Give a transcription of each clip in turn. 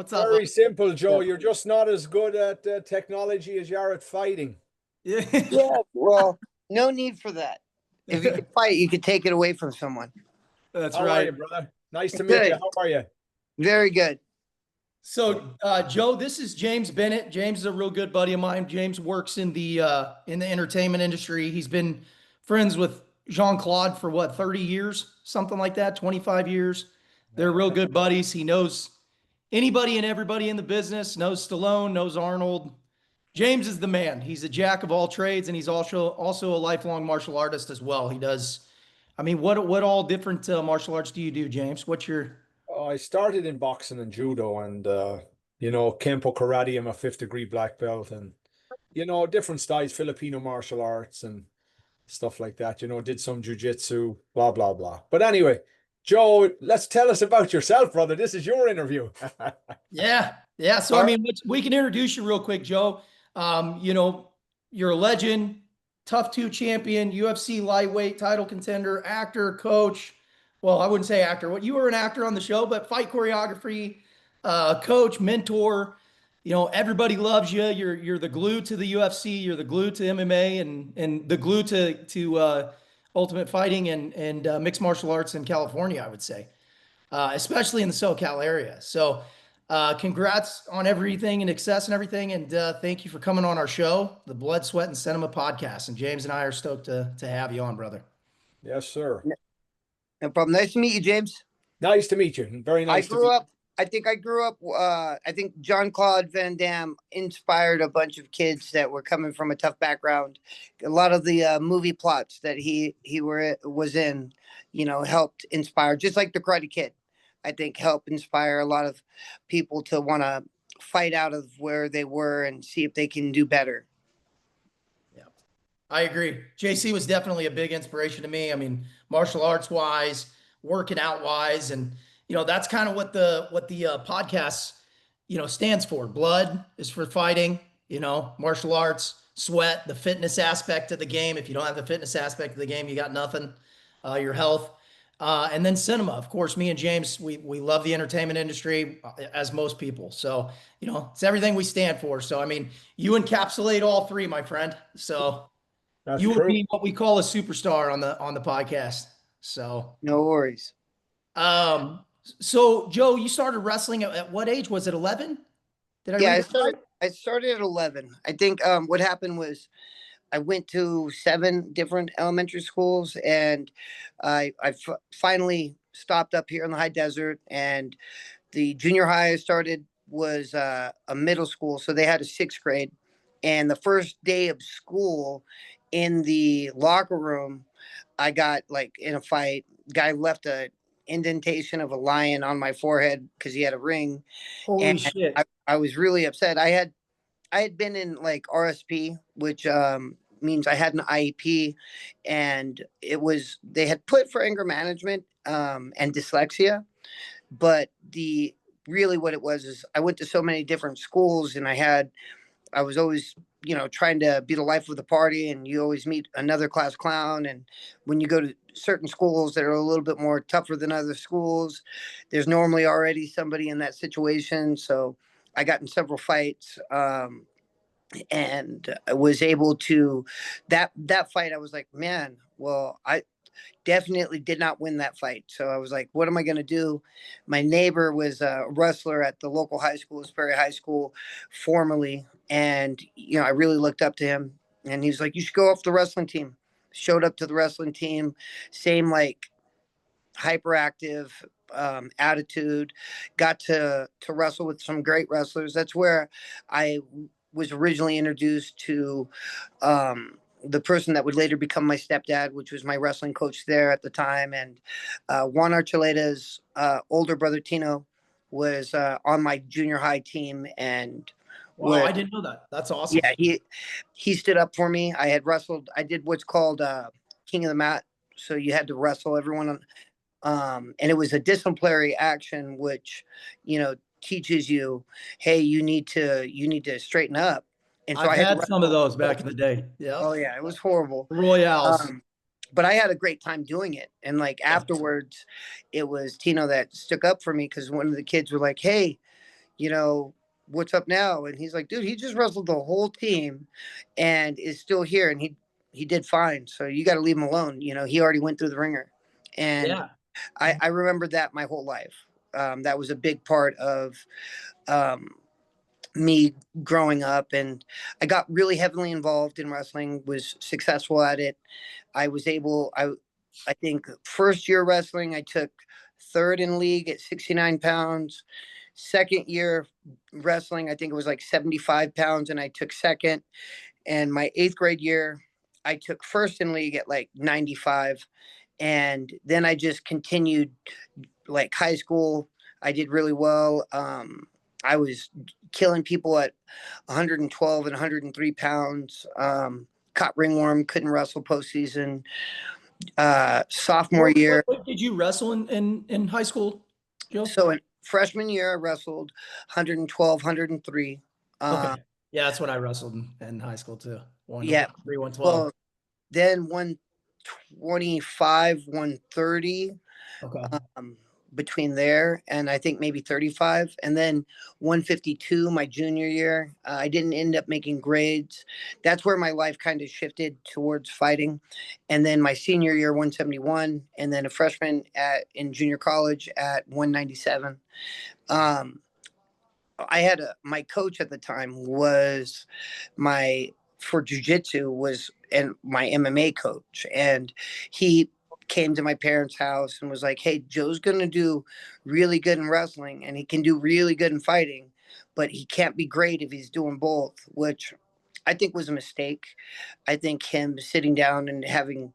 What's up? Very simple, Joe. You're just not as good at technology as you are at fighting. Yeah. Yeah, well, no need for that. If you could fight, you could take it away from someone. That's How are right. you, brother? Nice to meet you. Good. How are you? Very good. So, Joe, this is James Bennett. James is a real good buddy of mine. James works in the entertainment industry. He's been friends with Jean-Claude for what, 30 years, something like that, 25 years. They're real good buddies. He knows anybody and everybody in the business, knows Stallone, knows Arnold. James is the man. He's a jack of all trades, and he's also a lifelong martial artist as well. He does. I mean, what all different martial arts do you do, James? What's your I started in boxing and judo and, Kempo karate. I'm a fifth degree black belt and, different styles, Filipino martial arts and stuff like that. Did some jujitsu, blah, blah, blah. But anyway, Joe, let's tell us about yourself, brother. This is your interview. Yeah. So, I mean, we can introduce you real quick, Joe. You're a legend, tough two champion, UFC lightweight title contender, actor, coach. Well, I wouldn't say actor. What you were an actor on the show, but fight choreography, coach, mentor. Everybody loves you. You're the glue to the UFC. You're the glue to MMA and the glue to Ultimate Fighting and mixed martial arts in California, I would say, especially in the SoCal area. So, congrats on everything and success and everything. And thank you for coming on our show, the Blood, Sweat, and Cinema podcast. And James and I are stoked to have you on, brother. Yes, sir. No problem. Nice to meet you, James. Nice to meet you. Very nice to meet you. I think Jean-Claude Van Damme inspired a bunch of kids that were coming from a tough background. A lot of the movie plots that he was in, helped inspire, just like the Karate Kid. I think help inspire a lot of people to want to fight out of where they were and see if they can do better. Yeah, I agree. JC was definitely a big inspiration to me. I mean, martial arts wise, working out wise, and that's kind of what the podcast stands for. Blood is for fighting. Martial arts, sweat, the fitness aspect of the game. If you don't have the fitness aspect of the game, you got nothing. Your health. And then cinema, of course, me and James, we love the entertainment industry as most people. So, it's everything we stand for. So, I mean, you encapsulate all three, my friend. So That's you true. would be what we call a superstar on the podcast. So no worries. So Joe, you started wrestling at what age? Was it 11? I started at 11. I think what happened was I went to 7 different elementary schools, and I finally stopped up here in the high desert. And the junior high I started was a middle school, so they had a 6th grade. And the first day of school, in the locker room, I got in a fight. Guy left a indentation of a lion on my forehead because he had a ring. Holy shit! I was really upset. I had been in RSP, which means I had an IEP, and they had put for anger management and dyslexia, but what it was is I went to so many different schools, and I was always trying to be the life of the party, and you always meet another class clown. And when you go to certain schools that are a little bit more tougher than other schools, there's normally already somebody in that situation. So I got in several fights, and I was able to that fight. I was like, man, well, I definitely did not win that fight. So I was like, what am I going to do? My neighbor was a wrestler at the local high school, Sperry High School, formerly. And, I really looked up to him, and he was like, you should go off the wrestling team. Showed up to the wrestling team, same hyperactive attitude, got to wrestle with some great wrestlers. That's where I was originally introduced to the person that would later become my stepdad, which was my wrestling coach there at the time. And Juan Archuleta's older brother, Tino, was on my junior high team. And wow, I didn't know that. That's awesome. Yeah, he stood up for me. I had wrestled. I did what's called King of the Mat. So you had to wrestle everyone and it was a disciplinary action, which, teaches you, hey, you need to straighten up. And so I had some of those back in the day. Yeah. Oh yeah, it was horrible. Royales. But I had a great time doing it. And afterwards, it was Tino that stuck up for me, because one of the kids were like, hey, you know, what's up now? And he's like, dude, he just wrestled the whole team and is still here. And he did fine. So you got to leave him alone. You know, he already went through the ringer. And Yeah. I remember that my whole life. That was a big part of um, me growing up. And I got really heavily involved in wrestling, was successful at it. I think first year wrestling, I took third in league at 69 pounds. Second year wrestling, I think it was like 75 pounds, and I took second. And my 8th grade year, I took first in league at like 95. And then I just continued like high school. I did really well. I was killing people at 112 and 103 pounds. Caught ringworm, couldn't wrestle postseason. Sophomore year. What did you wrestle in high school, Joe? So in freshman year, I wrestled 112, 103. Okay. Yeah, that's what I wrestled in high school too. 103, 112. Well, then 125, 130. Okay. Between there and I think maybe 35, and then 152 my junior year. I didn't end up making grades. That's where my life kind of shifted towards fighting. And then my senior year, 171, and then a freshman in junior college at 197. I had my coach at the time was for jiu-jitsu and my MMA coach, and he came to my parents' house and was like, hey, Joe's going to do really good in wrestling and he can do really good in fighting, but he can't be great if he's doing both, which I think was a mistake. I think him sitting down and having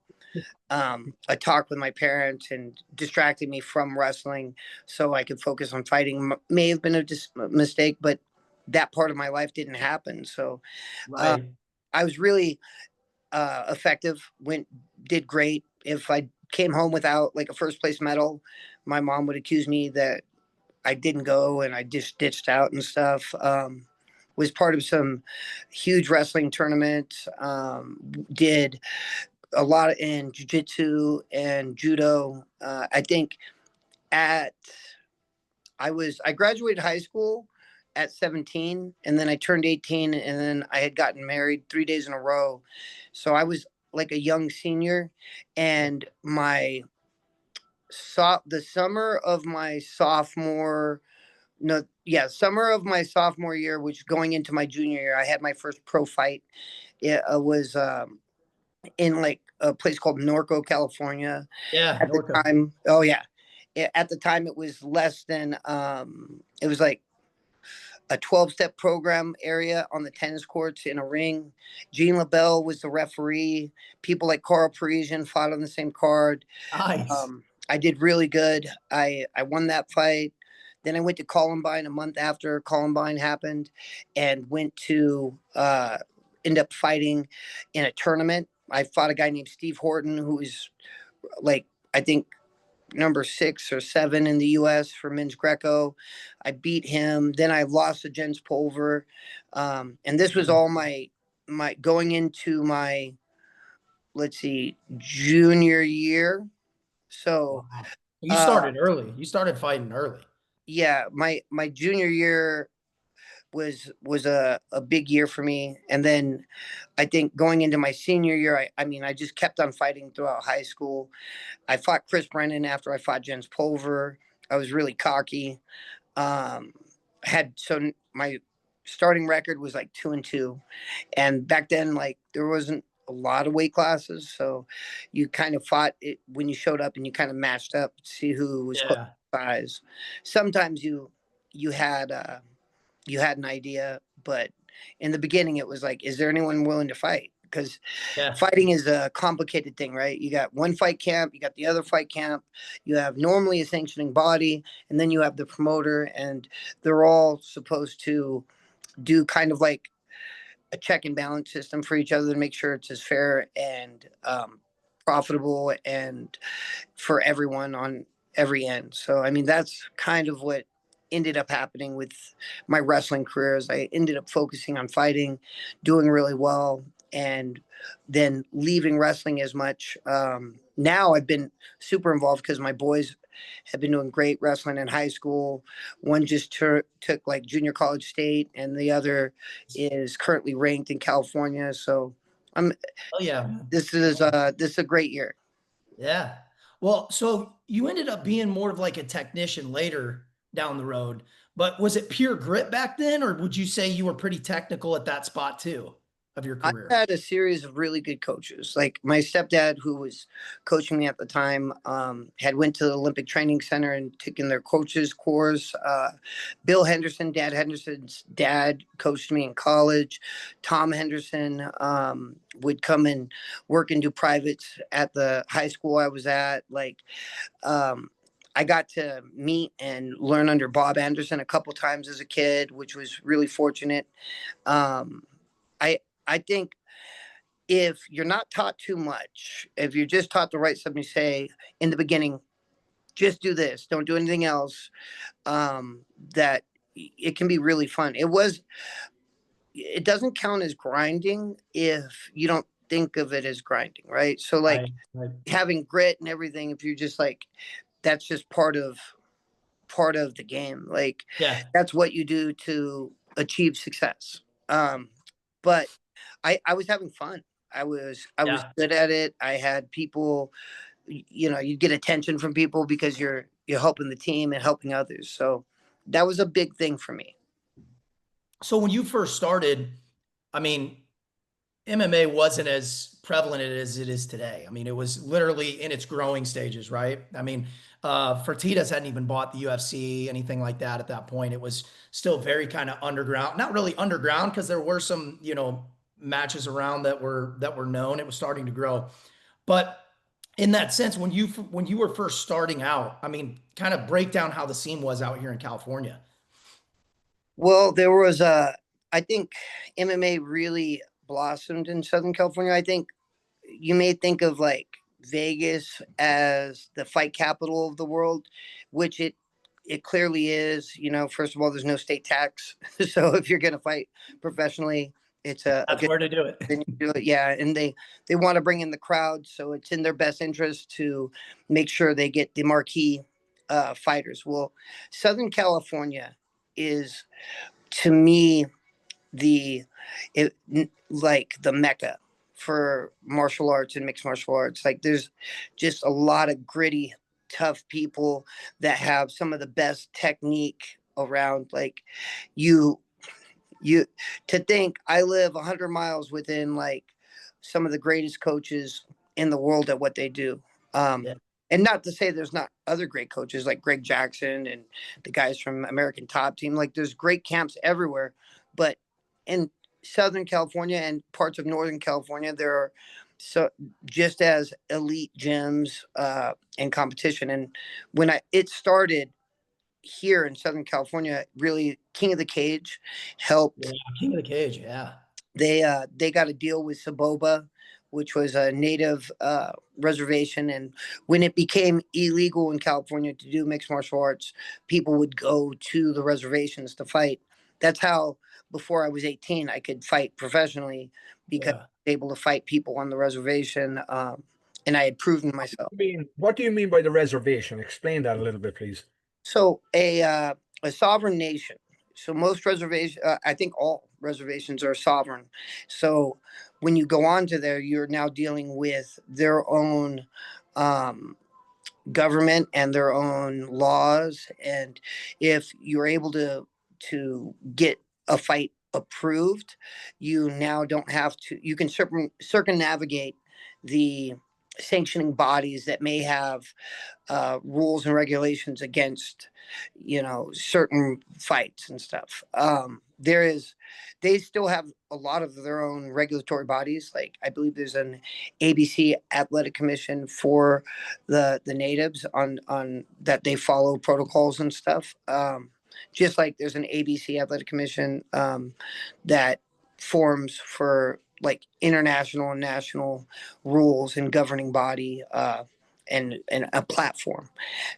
a talk with my parents and distracting me from wrestling so I could focus on fighting may have been a mistake, but that part of my life didn't happen. So Right. I was really effective, did great. If I came home without like a first place medal, my mom would accuse me that I didn't go and I just ditched out and stuff. Was part of some huge wrestling tournaments, did a lot in jiu-jitsu and judo. I think I graduated high school at 17, and then I turned 18, and then I had gotten married 3 days in a row. So I was like a young senior, and the summer of my sophomore year, which going into my junior year, I had my first pro fight. It was in like a place called Norco, California. Yeah. At the time, oh yeah, at the time it was less than it was like a 12-step program area on the tennis courts in a ring. Gene LaBelle was the referee. People like Carl Parisian fought on the same card. Nice. I did really good. I won that fight. Then I went to Columbine a month after Columbine happened, and went to end up fighting in a tournament. I fought a guy named Steve Horton, who is like, I think, number 6 or 7 in the U.S. for men's Greco. I beat him. Then I lost to Jens Pulver. And this was all my going into my, junior year. So wow. You started early. You started fighting early. Yeah, my junior year was a big year for me. And then I think going into my senior year, I just kept on fighting throughout high school. I fought Chris Brennan after I fought Jens Pulver. I was really cocky. My starting record was like 2-2. And back then, like, there wasn't a lot of weight classes. So you kind of fought it when you showed up, and you kind of matched up to see who was close to size. Sometimes you had an idea, but in the beginning it was like, is there anyone willing to fight? Because fighting is a complicated thing, right? You got one fight camp, you got the other fight camp, you have normally a sanctioning body, and then you have the promoter, and they're all supposed to do kind of like a check and balance system for each other to make sure it's as fair and profitable and for everyone on every end. So, that's kind of what ended up happening with my wrestling career. Is I ended up focusing on fighting, doing really well, and then leaving wrestling as much. Now I've been super involved because my boys have been doing great wrestling in high school. One just took like junior college state, and the other is currently ranked in California. So I'm Oh yeah. this is a great year. Yeah. Well, so you ended up being more of like a technician later down the road, but was it pure grit back then, or would you say you were pretty technical at that spot too of your I career? had a series of really good coaches. Like my stepdad, who was coaching me at the time, had went to the Olympic Training Center and taken their coaches course. Bill Henderson, Dad Henderson's dad, coached me in college. Tom Henderson would come and work and do privates at the high school I was at. Like, I got to meet and learn under Bob Anderson a couple times as a kid, which was really fortunate. Um, I think if you're not taught too much, if you're just taught the right stuff, you say in the beginning, just do this, don't do anything else, that it can be really fun. It doesn't count as grinding if you don't think of it as grinding, right? So like Right. having grit and everything, if you're just like, that's just part of the game. Like Yeah. that's what you do to achieve success. But I was having fun. I was Yeah. good at it. I had people, you get attention from people because you're helping the team and helping others. So that was a big thing for me. So when you first started, I mean, MMA wasn't as prevalent as it is today. I mean, it was literally in its growing stages, right? I mean, Fertitas hadn't even bought the UFC, anything like that at that point. It was still very kind of underground, not really underground because there were some, matches around that were known. It was starting to grow. But in that sense, when you were first starting out, I mean, kind of break down how the scene was out here in California. Well, there was I think MMA really blossomed in Southern California. I think you may think of like Vegas as the fight capital of the world, which it clearly is. First of all, there's no state tax, so if you're going to fight professionally, it's a That's good where to do it. thing to do it. Yeah, and they want to bring in the crowd, so it's in their best interest to make sure they get the marquee fighters. Well, Southern California is, to me, like the mecca for martial arts and mixed martial arts. Like there's just a lot of gritty, tough people that have some of the best technique around. Like you to think I live 100 miles within like some of the greatest coaches in the world at what they do. Yeah. And not to say there's not other great coaches like Greg Jackson and the guys from American Top Team. Like there's great camps everywhere, but in Southern California and parts of Northern California, there are so just as elite gyms and competition. And when it started here in Southern California, really King of the Cage helped. Yeah, King of the Cage. Yeah. They got a deal with Saboba, which was a native reservation. And when it became illegal in California to do mixed martial arts, people would go to the reservations to fight. That's how, before I was 18, I could fight professionally because I was able to fight people on the reservation. And I had proven myself. What do you mean by the reservation? Explain that a little bit, please. So a sovereign nation. So most reservations, I think all reservations are sovereign. So when you go on to there, you're now dealing with their own government and their own laws. And if you're able to get a fight approved, you now don't have to. You can circumnavigate the sanctioning bodies that may have rules and regulations against, certain fights and stuff. They still have a lot of their own regulatory bodies. Like I believe there's an ABC Athletic Commission for the natives on that they follow protocols and stuff. Just like there's an ABC Athletic Commission that forms for like international and national rules and governing body and a platform.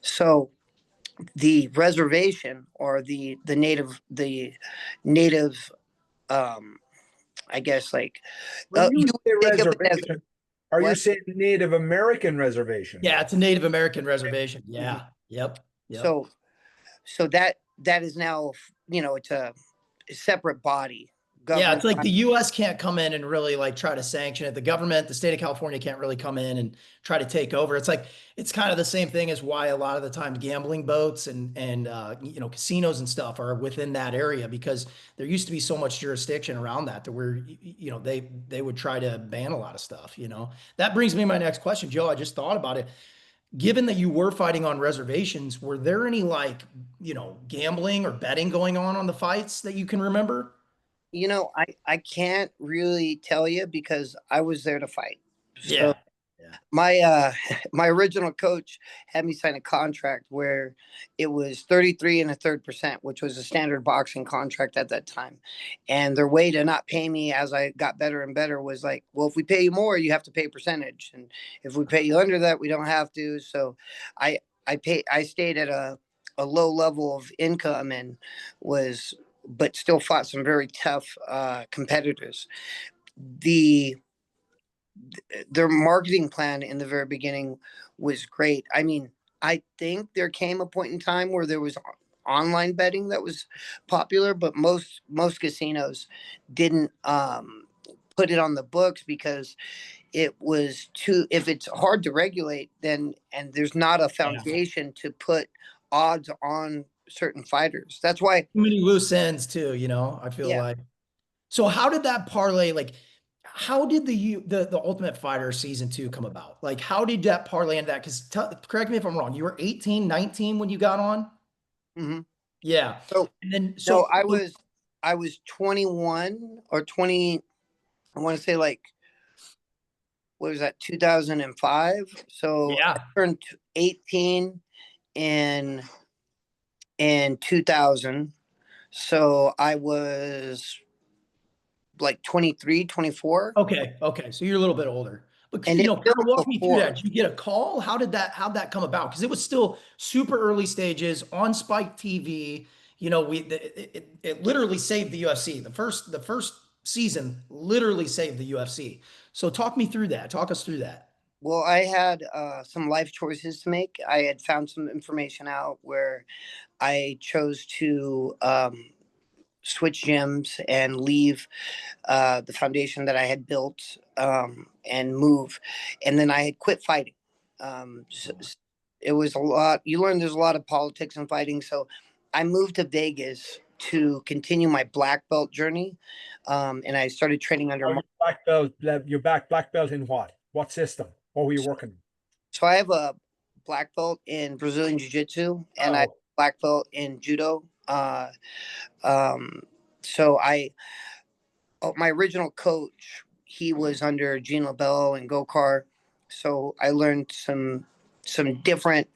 So the reservation or the native I guess like When you say think of it as reservation, are you what? saying Native American reservation? Yeah, it's a Native American reservation. Yeah. Yep. Yep. So that is now, it's a separate body. Yeah, it's Governed like by, the US can't come in and really like try to sanction it. The government, the state of California can't really come in and try to take over. It's like it's kind of the same thing as why a lot of the times gambling boats and casinos and stuff are within that area, because there used to be so much jurisdiction around that where they would try to ban a lot of stuff, you know. That brings me to my next question, Joe. I just thought about it. Given that you were fighting on reservations, were there any like, gambling or betting going on the fights that you can remember? I can't really tell you because I was there to fight. So Yeah. Yeah. my original coach had me sign a contract where it was 33 1/3%, which was a standard boxing contract at that time. And their way to not pay me as I got better and better was like, well, if we pay you more, you have to pay a percentage. And if we pay you under that, we don't have to. So I stayed at a low level of income and but still fought some very tough competitors. The their marketing plan in the very beginning was great. I mean, I think there came a point in time where there was online betting that was popular, but most casinos didn't put it on the books because it was too, if it's hard to regulate, then and there's not a foundation to put odds on certain fighters. That's why, Too many loose ends too, I feel yeah. like. So how did that parlay, like, how did the Ultimate Fighter season 2 come about? Like, how did that parlay into that? Because correct me if I'm wrong, you were 18, 19 when you got on? Mhm. Yeah. So And then, no, so, I was 21 or 20. I want to say like, what was that, 2005? So I yeah. turned 18 in in 2000. So I was like 23, 24. Okay. Okay. So you're a little bit older. But, And it's kind of still walk me through before. that. Did you get a call? How'd that come about? Because it was still super early stages on Spike TV. It literally saved the UFC. The first season literally saved the UFC. So talk me through that. Talk us through that. Well, I had some life choices to make. I had found some information out where I chose to switch gyms and leave the foundation that I had built and move. And then I had quit fighting. It was a lot. You learn there's a lot of politics in fighting. So I moved to Vegas to continue my black belt journey. And I started training under. Oh, your black belt, your black belt in what? What system? What were you working? So I have a black belt in Brazilian Jiu Jitsu and I have Oh, a black belt in Judo. Um, so my original coach, he was under Gene LaBello and Gokar. So I learned some different.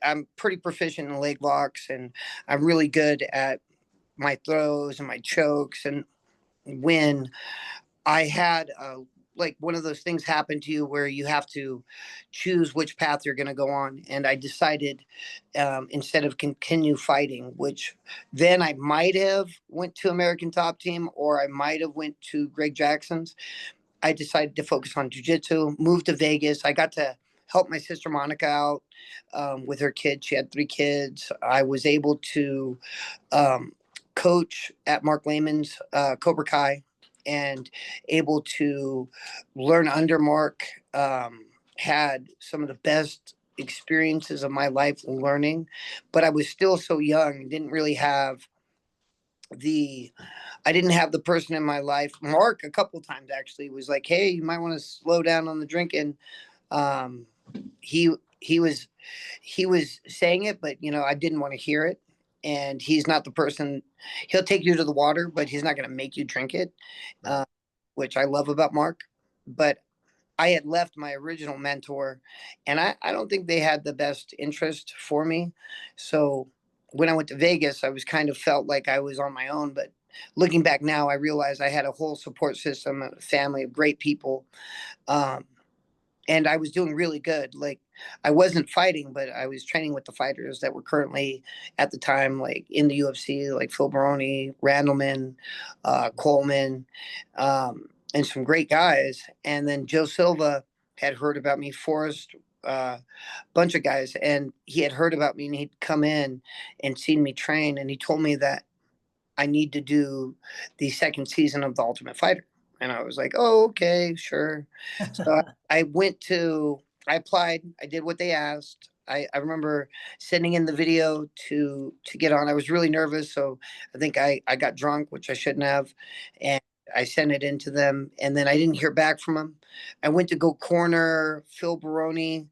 I'm pretty proficient in leg locks, and I'm really good at my throws and my chokes. And when I had like one of those things happen to you where you have to choose which path you're going to go on, and I decided instead of continue fighting, which then I might have went to American Top Team or I might have went to Greg Jackson's. I decided to focus on jiu-jitsu, moved to Vegas. I got to help my sister Monica out with her kids. She had 3 kids. I was able to um, coach at Mark Lehman's Cobra Kai and able to learn under Mark. Had some of the best experiences of my life learning, but I was still so young, didn't really have the I didn't have the person in my life. Mark, a couple of times actually, was like, "Hey, you might want to slow down on the drinking." Um, he he was saying it, but I didn't want to hear it. And he's not the person. He'll take you to the water, but he's not going to make you drink it, right. which I love about Mark. But I had left my original mentor, and I don't think they had the best interest for me. So when I went to Vegas, I was kind of felt like I was on my own. But looking back now, I realized I had a whole support system, a family of great people. Um, and I was doing really good. Like I wasn't fighting, but I was training with the fighters that were currently at the time, like in the UFC, like Phil Baroni, Randleman, Coleman, and some great guys. And then Joe Silva had heard about me. Forrest bunch of guys, and he had heard about me, and he'd come in and seen me train, and he told me that I need to do the second season of The Ultimate Fighter. And I was like, oh, okay, sure. So I I applied, I did what they asked. I remember sending in the video to get on. I was really nervous, so I think I got drunk, which I shouldn't have, and I sent it in to them, and then I didn't hear back from them. I went to go corner Phil Baroni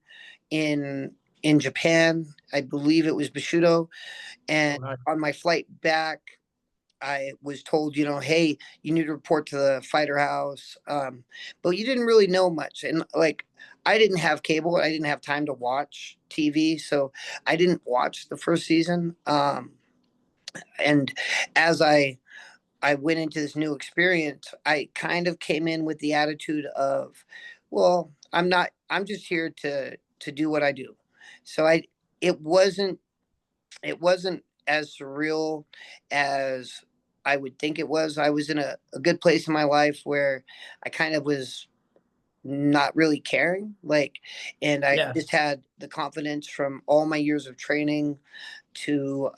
in Japan. I believe it was Bushido, and Oh, nice. on my flight back, I was told, hey, you need to report to the fighter house. But you didn't really know much. And like, I didn't have cable. I didn't have time to watch TV. So I didn't watch the first season. And as I went into this new experience, I kind of came in with the attitude of, well, I'm just here to do what I do. So it wasn't, it wasn't as surreal as I would think it was. I was in a good place in my life where I kind of was not really caring, like, and I Yeah. just had the confidence from all my years of training to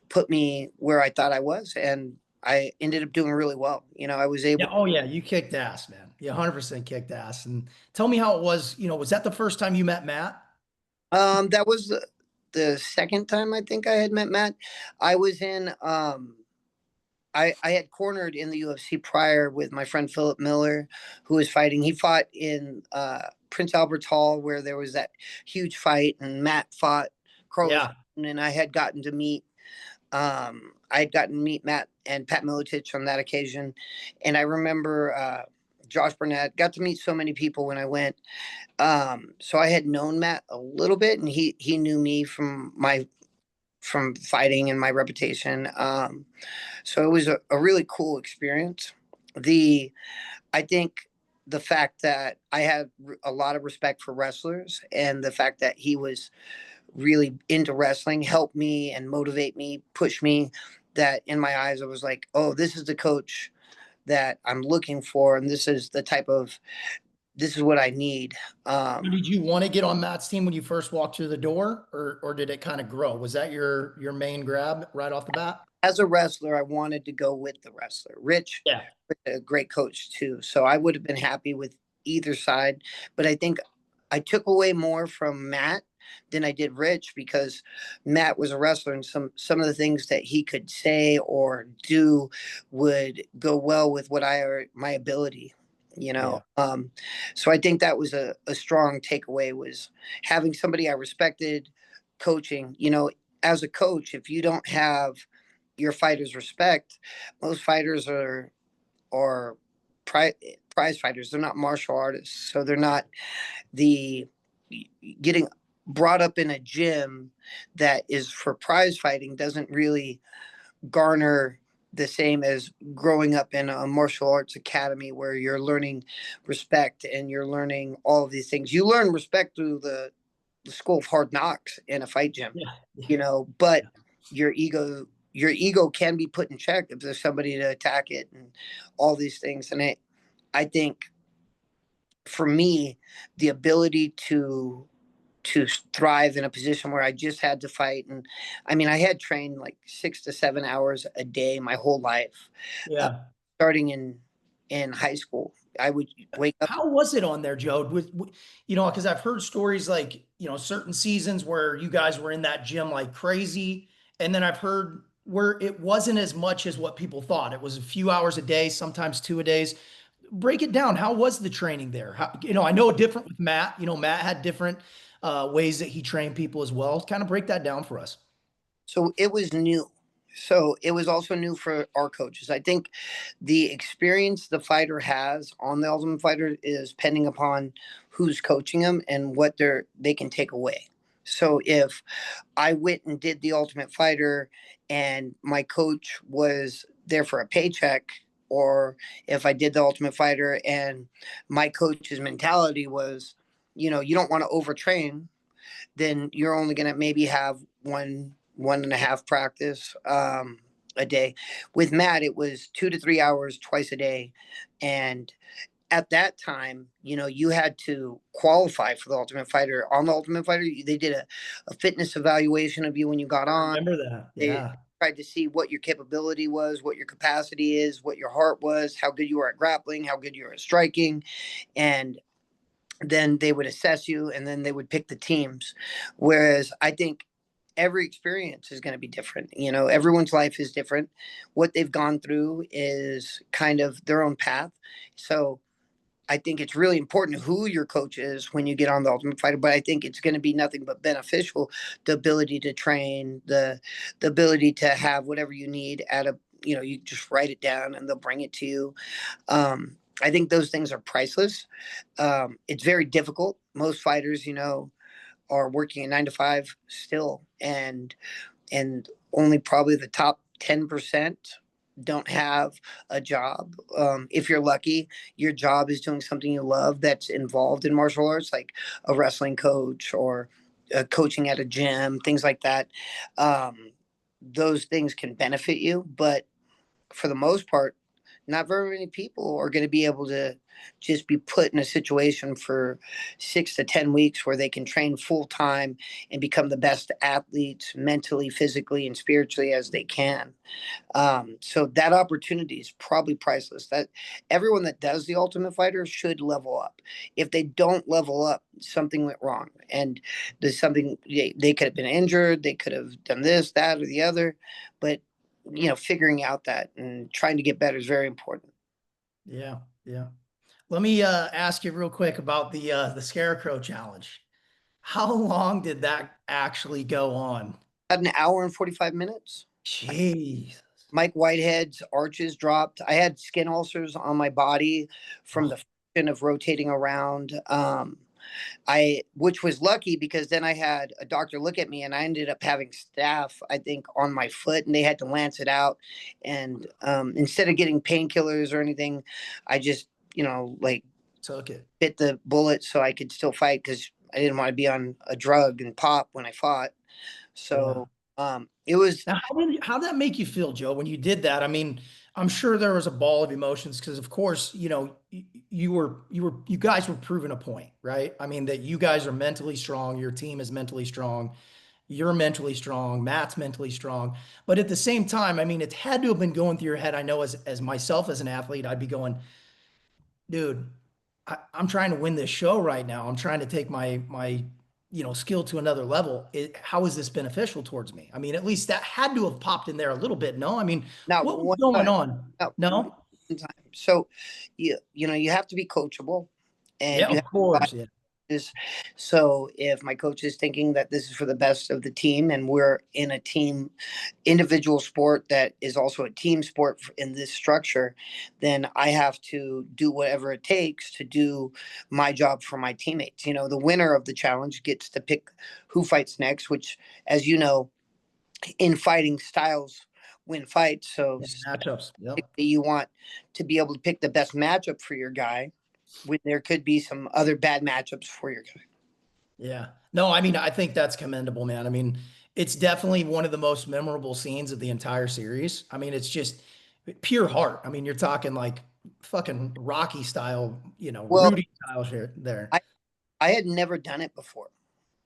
put me where I thought I was, and I ended up doing really well. I was Yeah. able. Oh yeah. You kicked ass, man. You 100% kicked ass. And tell me how it was, was that the first time you met Matt? That was the second time I think I had met Matt. I was in I had cornered in the UFC prior with my friend Philip Miller, who was fighting. He fought in Prince Albert's Hall, where there was that huge fight, and Matt fought Carlos. Yeah. And I had gotten to meet Matt and Pat Miletich on that occasion. And I remember Josh Burnett, got to meet so many people when I went. So I had known Matt a little bit, and he knew me from fighting and my reputation. So it was a really cool experience. I think the fact that I had a lot of respect for wrestlers, and the fact that he was really into wrestling helped me and motivate me, push me. That in my eyes, I was like, oh, this is the coach that I'm looking for, and this is what I need. Did you want to get on Matt's team when you first walked through the door, or did it kind of grow? Was that your main grab right off the bat? As a wrestler, I wanted to go with the wrestler. Rich, Yeah. a great coach too. So I would have been happy with either side. But I think I took away more from Matt than I did Rich, because Matt was a wrestler, and some of the things that he could say or do would go well with my ability. Yeah. So I think that was a strong takeaway, was having somebody I respected coaching. As a coach, if you don't have your fighters respect, most fighters are prize fighters. They're not martial artists, so they're not the getting brought up in a gym that is for prize fighting doesn't really garner the same as growing up in a martial arts academy, where you're learning respect and you're learning all of these things. You learn respect through the school of hard knocks in a fight gym, Yeah. but your ego can be put in check if there's somebody to attack it, and all these things. And I think for me, the ability to thrive in a position where I just had to fight. And I mean, I had trained like 6 to 7 hours a day my whole life, Yeah. starting in high school. I would wake up. How was it on there, Joe? Because I've heard stories like, certain seasons where you guys were in that gym like crazy. And then I've heard where it wasn't as much as what people thought. It was a few hours a day, sometimes two a days. Break it down. How was the training there? I know different with Matt. Matt had different ways that he trained people as well. Kind of break that down for us. So it was new. So it was also new for our coaches. I think the experience the fighter has on the Ultimate Fighter is depending upon who's coaching them and what they can take away. So if I went and did the Ultimate Fighter and my coach was there for a paycheck, or if I did the Ultimate Fighter and my coach's mentality was, you don't want to overtrain, then you're only going to maybe have one and a half practice a day. With Matt, it was 2 to 3 hours twice a day. And at that time, you had to qualify for the Ultimate Fighter. On the Ultimate Fighter, they did a fitness evaluation of you when you got I on. remember that. They Yeah. tried to see what your capability was, what your capacity is, what your heart was, how good you were at grappling, how good you were at striking. And then they would assess you, and then they would pick the teams. Whereas I think every experience is going to be different. Everyone's life is different. What they've gone through is kind of their own path. So I think it's really important who your coach is when you get on the Ultimate Fighter, but I think it's going to be nothing but beneficial. The ability to train, the ability to have whatever you need at a, you just write it down and they'll bring it to you. I think those things are priceless. It's very difficult. Most fighters, are working a 9 to 5 still, and only probably the top 10% don't have a job. If you're lucky, your job is doing something you love that's involved in martial arts, like a wrestling coach or coaching at a gym, things like that. Those things can benefit you, but for the most part, not very many people are going to be able to just be put in a situation for 6 to 10 weeks where they can train full time and become the best athletes mentally, physically, and spiritually as they can. So that opportunity is probably priceless. That everyone that does the Ultimate Fighter should level up. If they don't level up, something went wrong, and there's something they could have been injured. They could have done this, that, or the other, but figuring out that and trying to get better is very important. Yeah. Yeah. Let me ask you real quick about the Scarecrow challenge. How long did that actually go on? Had an hour and 45 minutes. Jeez. Mike Whitehead's arches dropped. I had skin ulcers on my body from the friction of rotating around. Which was lucky because then I had a doctor look at me and I ended up having staph, I think, on my foot, and they had to lance it out. And instead of getting painkillers or anything, I just, like Took it. bit the bullet so I could still fight because I didn't want to be on a drug and pop when I fought. So it was. Now, how did that make you feel, Joe, when you did that? I mean, I'm sure there was a ball of emotions because, of course, you guys were proving a point, right? I mean, that you guys are mentally strong. Your team is mentally strong. You're mentally strong. Matt's mentally strong. But at the same time, I mean, it had to have been going through your head. I know as myself as an athlete, I'd be going, dude, I'm trying to win this show right now. I'm trying to take my skill to another level. How is this beneficial towards me? I mean, at least that had to have popped in there a little bit. No, I mean, Not what was one going time. on? Not No? one time. So you have to be coachable, and Yeah, you of have course. Yeah. is so if my coach is thinking that this is for the best of the team and we're in a team individual sport that is also a team sport in this structure, then I have to do whatever it takes to do my job for my teammates. The winner of the challenge gets to pick who fights next, which, as you know, in fighting, styles win fights. So Yeah, matchups. Yep. you want to be able to pick the best matchup for your guy when there could be some other bad matchups for your guy. Yeah. No, I mean, I think that's commendable, man. I mean, it's definitely one of the most memorable scenes of the entire series. I mean, it's just pure heart. I mean, you're talking like fucking Rocky style, Well, Rudy style here there. I, I had never done it before.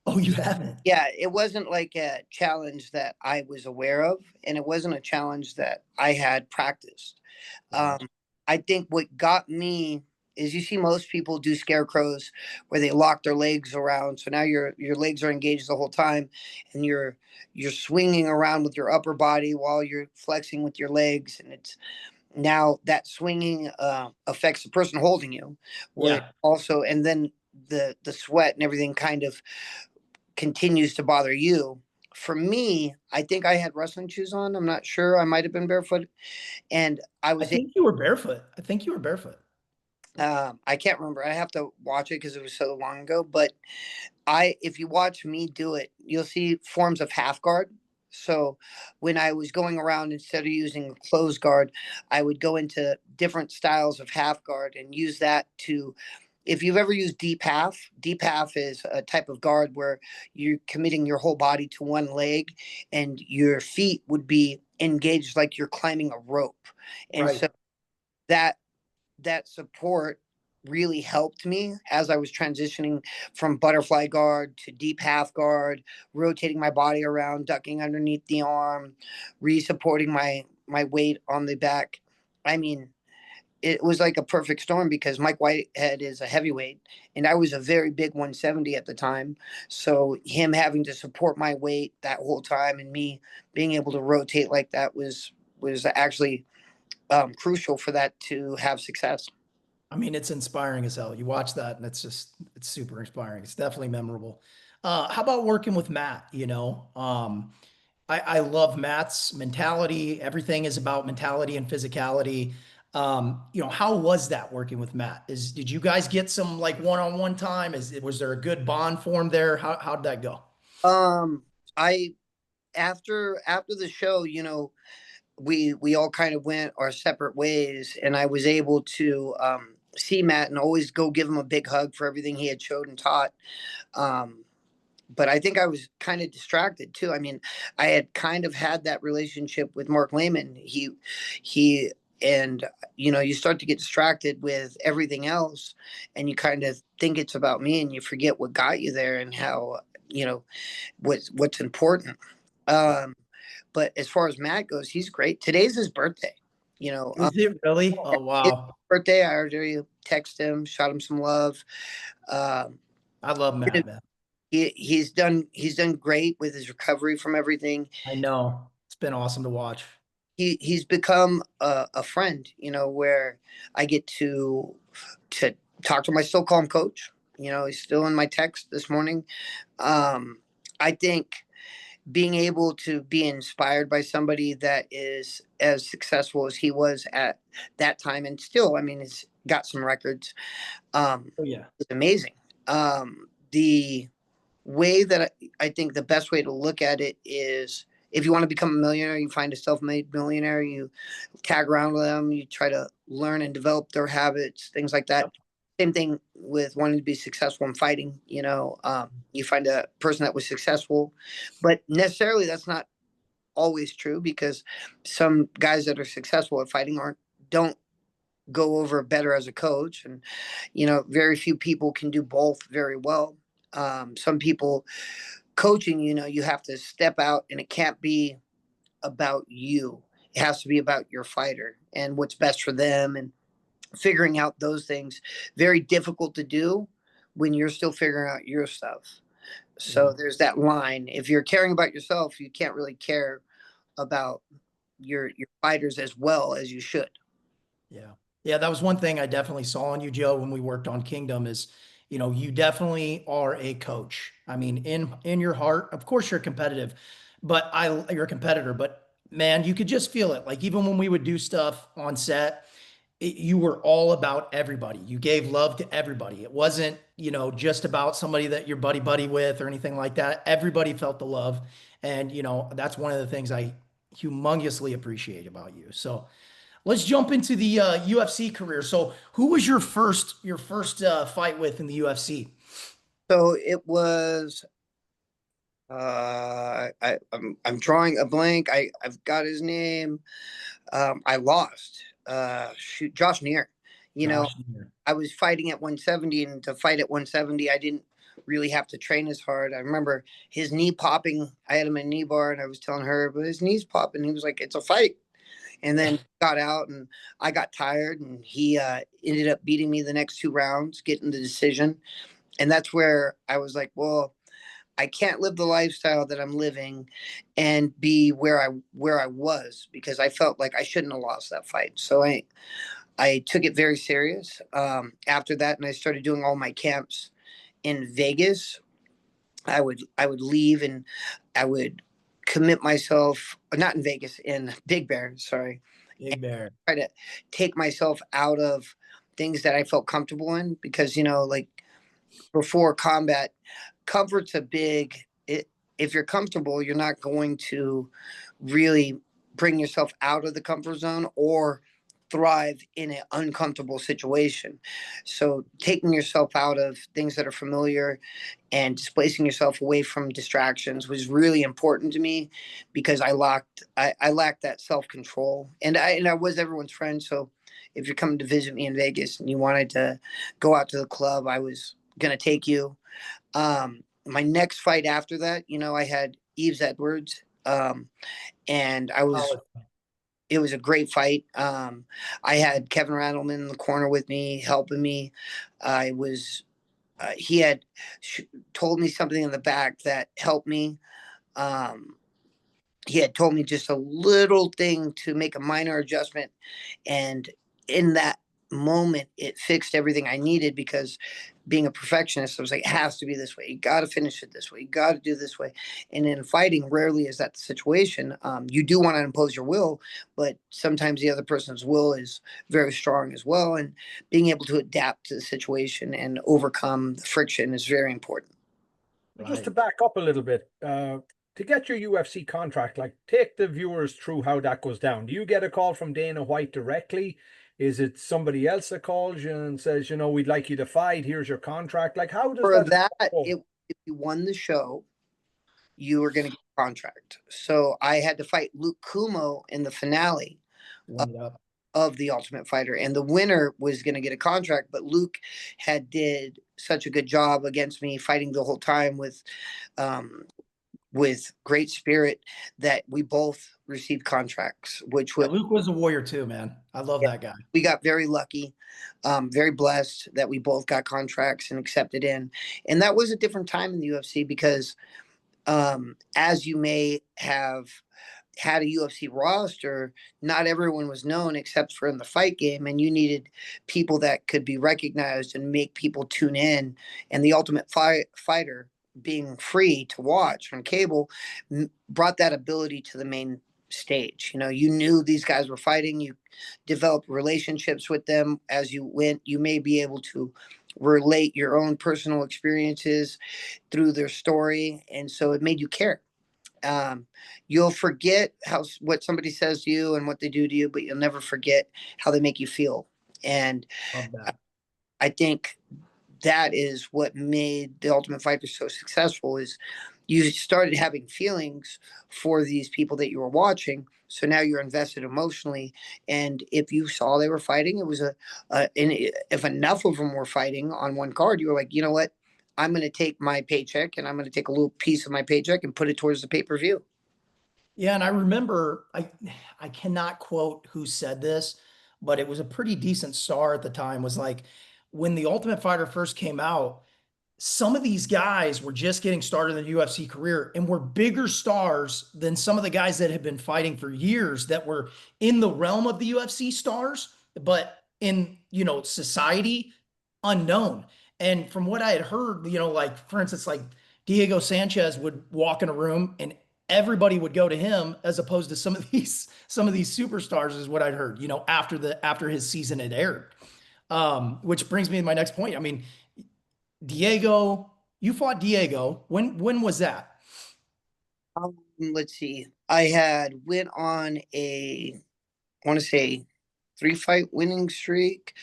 Oh, you haven't? Yeah, it wasn't like a challenge that I was aware of, and it wasn't a challenge that I had practiced. I think what got me is you see most people do scarecrows where they lock their legs around. So now your legs are engaged the whole time, and you're swinging around with your upper body while you're flexing with your legs, and it's now that swinging affects the person holding you. Where Yeah. also, and then the sweat and everything kind of continues to bother you. For me, I think I had wrestling shoes on. I'm not sure. I might have been barefoot, and I I was. think you were barefoot. I think you were barefoot. I can't remember. I have to watch it because it was so long ago. But if you watch me do it, you'll see forms of half guard. So when I was going around, instead of using closed guard, I would go into different styles of half guard and use that to. If you've ever used deep half is a type of guard where you're committing your whole body to one leg, and your feet would be engaged like you're climbing a rope, and Right. so that support really helped me as I was transitioning from butterfly guard to deep half guard, rotating my body around, ducking underneath the arm, re-supporting my weight on the back. I mean, it was like a perfect storm because Mike Whitehead is a heavyweight and I was a very big 170 at the time. So him having to support my weight that whole time and me being able to rotate like that was actually crucial for that to have success. I mean, it's inspiring as hell. You watch that and it's super inspiring. It's definitely memorable. How about working with Matt? I love Matt's mentality. Everything is about mentality and physicality. How was that working with Matt? Did you guys get some like one-on-one time? Was there a good bond formed there? How did that go? I after the show, we all kind of went our separate ways, and I was able to see Matt and always go give him a big hug for everything he had showed and taught. But I think I was kind of distracted too. I mean, I had kind of had that relationship with Mark Lehman. He, and you start to get distracted with everything else, and you kind of think it's about me, and you forget what got you there and how what's important. But as far as Matt goes, he's great. Today's his birthday. Is it really? Oh, His wow. birthday. I already texted him, shot him some love. I love Matt, man. He's done great with his recovery from everything. I know. It's been awesome to watch. He's become a friend, where I get to talk to him. I still call him coach. He's still in my text this morning. I think being able to be inspired by somebody that is as successful as he was at that time, and still, I mean, he's got some records. Oh yeah, it's amazing. The way that I think the best way to look at it is, if you want to become a millionaire, you find a self-made millionaire, you tag around with them, you try to learn and develop their habits, things like that. Yep. Same thing with wanting to be successful in fighting. You find a person that was successful, but necessarily that's not always true, because some guys that are successful at fighting don't go over better as a coach. And, very few people can do both very well. Some people coaching, you have to step out, and it can't be about you. It has to be about your fighter and what's best for them, and figuring out those things. Very difficult to do when you're still figuring out your stuff. So there's that line. If you're caring about yourself, you can't really care about your fighters as well as you should. Yeah. Yeah, that was one thing I definitely saw in you, Joe, when we worked on Kingdom is, you definitely are a coach. I mean, in your heart, of course you're competitive, but you're a competitor, but man, you could just feel it. Like even when we would do stuff on set, you were all about everybody. You gave love to everybody. It wasn't, just about somebody that you're buddy with or anything like that. Everybody felt the love. And, that's one of the things I humongously appreciate about you. So let's jump into the UFC career. So who was your first fight with in the UFC? So it was, I'm drawing a blank. I've got his name. I lost. Josh Neer. I was fighting at 170, and to fight at 170, I didn't really have to train as hard. I remember his knee popping. I had him in knee bar, and I was telling her, but his knee's popping. He was like, "It's a fight." And then got out, and I got tired, and he ended up beating me the next 2 rounds, getting the decision. And that's where I was like, well, I can't live the lifestyle that I'm living and be where I was, because I felt like I shouldn't have lost that fight. So I took it very serious after that, and I started doing all my camps in Vegas. I would leave, and I would commit myself, not in Vegas, in Big Bear, sorry. Big Bear. Try to take myself out of things that I felt comfortable in, because, like before combat, comfort's a big, if you're comfortable, you're not going to really bring yourself out of the comfort zone or thrive in an uncomfortable situation. So taking yourself out of things that are familiar and displacing yourself away from distractions was really important to me, because I lacked that self-control, and I was everyone's friend. So if you're coming to visit me in Vegas and you wanted to go out to the club, I was going to take you. My next fight after that, you know, I had Yves Edwards, and it was a great fight. I had Kevin Randleman in the corner with me, helping me. He had told me something in the back that helped me. He had told me just a little thing to make a minor adjustment. And in that moment, it fixed everything I needed, because being a perfectionist, I was like, it has to be this way. You got to finish it this way. You got to do this way. And in fighting, rarely is that the situation. You do want to impose your will, but sometimes the other person's will is very strong as well. And being able to adapt to the situation and overcome the friction is very important. Just to back up a little bit, to get your UFC contract, like, take the viewers through how that goes down. Do you get a call from Dana White directly? Is it somebody else that calls you and says, you know, we'd like you to fight, here's your contract? Like, how does For that that, go? if you won the show, you were going to get a contract. So I had to fight Luke Kumo in the finale of The Ultimate Fighter, and the winner was going to get a contract, but Luke had did such a good job against me, fighting the whole time with great spirit, that we both received contracts, which was, Luke was a warrior too, man. I love that guy. we got very lucky, very blessed that we both got contracts and accepted in. And that was a different time in the UFC, because as you may have had a UFC roster, not everyone was known except for in the fight game, and you needed people that could be recognized and make people tune in. And The Ultimate Fighter, being free to watch on cable, brought that ability to the main stage. You know, you knew these guys were fighting, you developed relationships with them as you went. You may be able to relate your own personal experiences through their story, and so it made you care. You'll forget what somebody says to you and what they do to you, but you'll never forget how they make you feel. And I think that is what made The Ultimate Fighter so successful, is you started having feelings for these people that you were watching. So now you're invested emotionally. And if you saw they were fighting, it was and if enough of them were fighting on one card, you were like, you know what? I'm going to take my paycheck, and I'm going to take a little piece of my paycheck and put it towards the pay-per-view. Yeah, and I remember, I cannot quote who said this, but it was a pretty decent star at the time, was like, when The Ultimate Fighter first came out, some of these guys were just getting started in their UFC career and were bigger stars than some of the guys that had been fighting for years, that were in the realm of the UFC stars, but in, you know, society, unknown. And from what I had heard, you know, like, for instance, like Diego Sanchez would walk in a room and everybody would go to him, as opposed to some of these superstars, is what I'd heard, you know, after his season had aired. Which brings me to my next point. I mean, Diego, you fought Diego. When was that? Let's see. I went on I want to say 3-fight winning streak.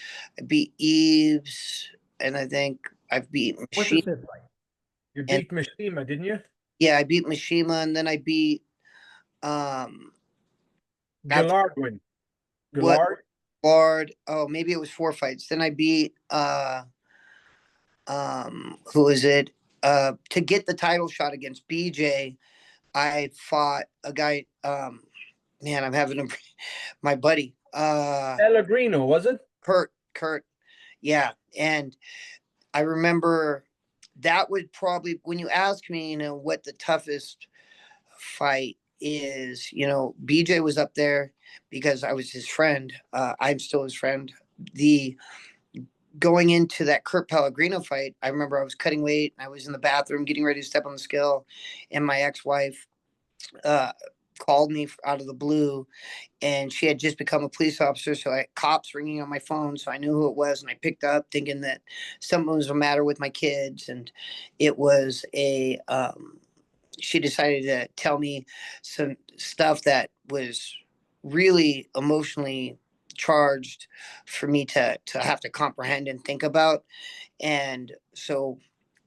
I beat Yves, and I think I've beat What's the Machine. fifth fight? You beat Mishima, didn't you? Yeah, I beat Mishima, and then I beat Gillard win. Gillard. Oh, maybe it was 4 fights. Then I beat who is it? To get the title shot against BJ, I fought a guy. Man, I'm having my buddy. Pellegrino, was it? Kurt. Yeah. And I remember that would probably, when you ask me, you know, what the toughest fight is, you know, BJ was up there because I was his friend. I'm still his friend. Going into that Kurt Pellegrino fight, I remember I was cutting weight. I was in the bathroom getting ready to step on the scale, and my ex-wife called me out of the blue, and she had just become a police officer. So cops ringing on my phone. So I knew who it was, and I picked up thinking that something was the matter with my kids. And it was she decided to tell me some stuff that was really emotionally charged for me to have to comprehend and think about. And so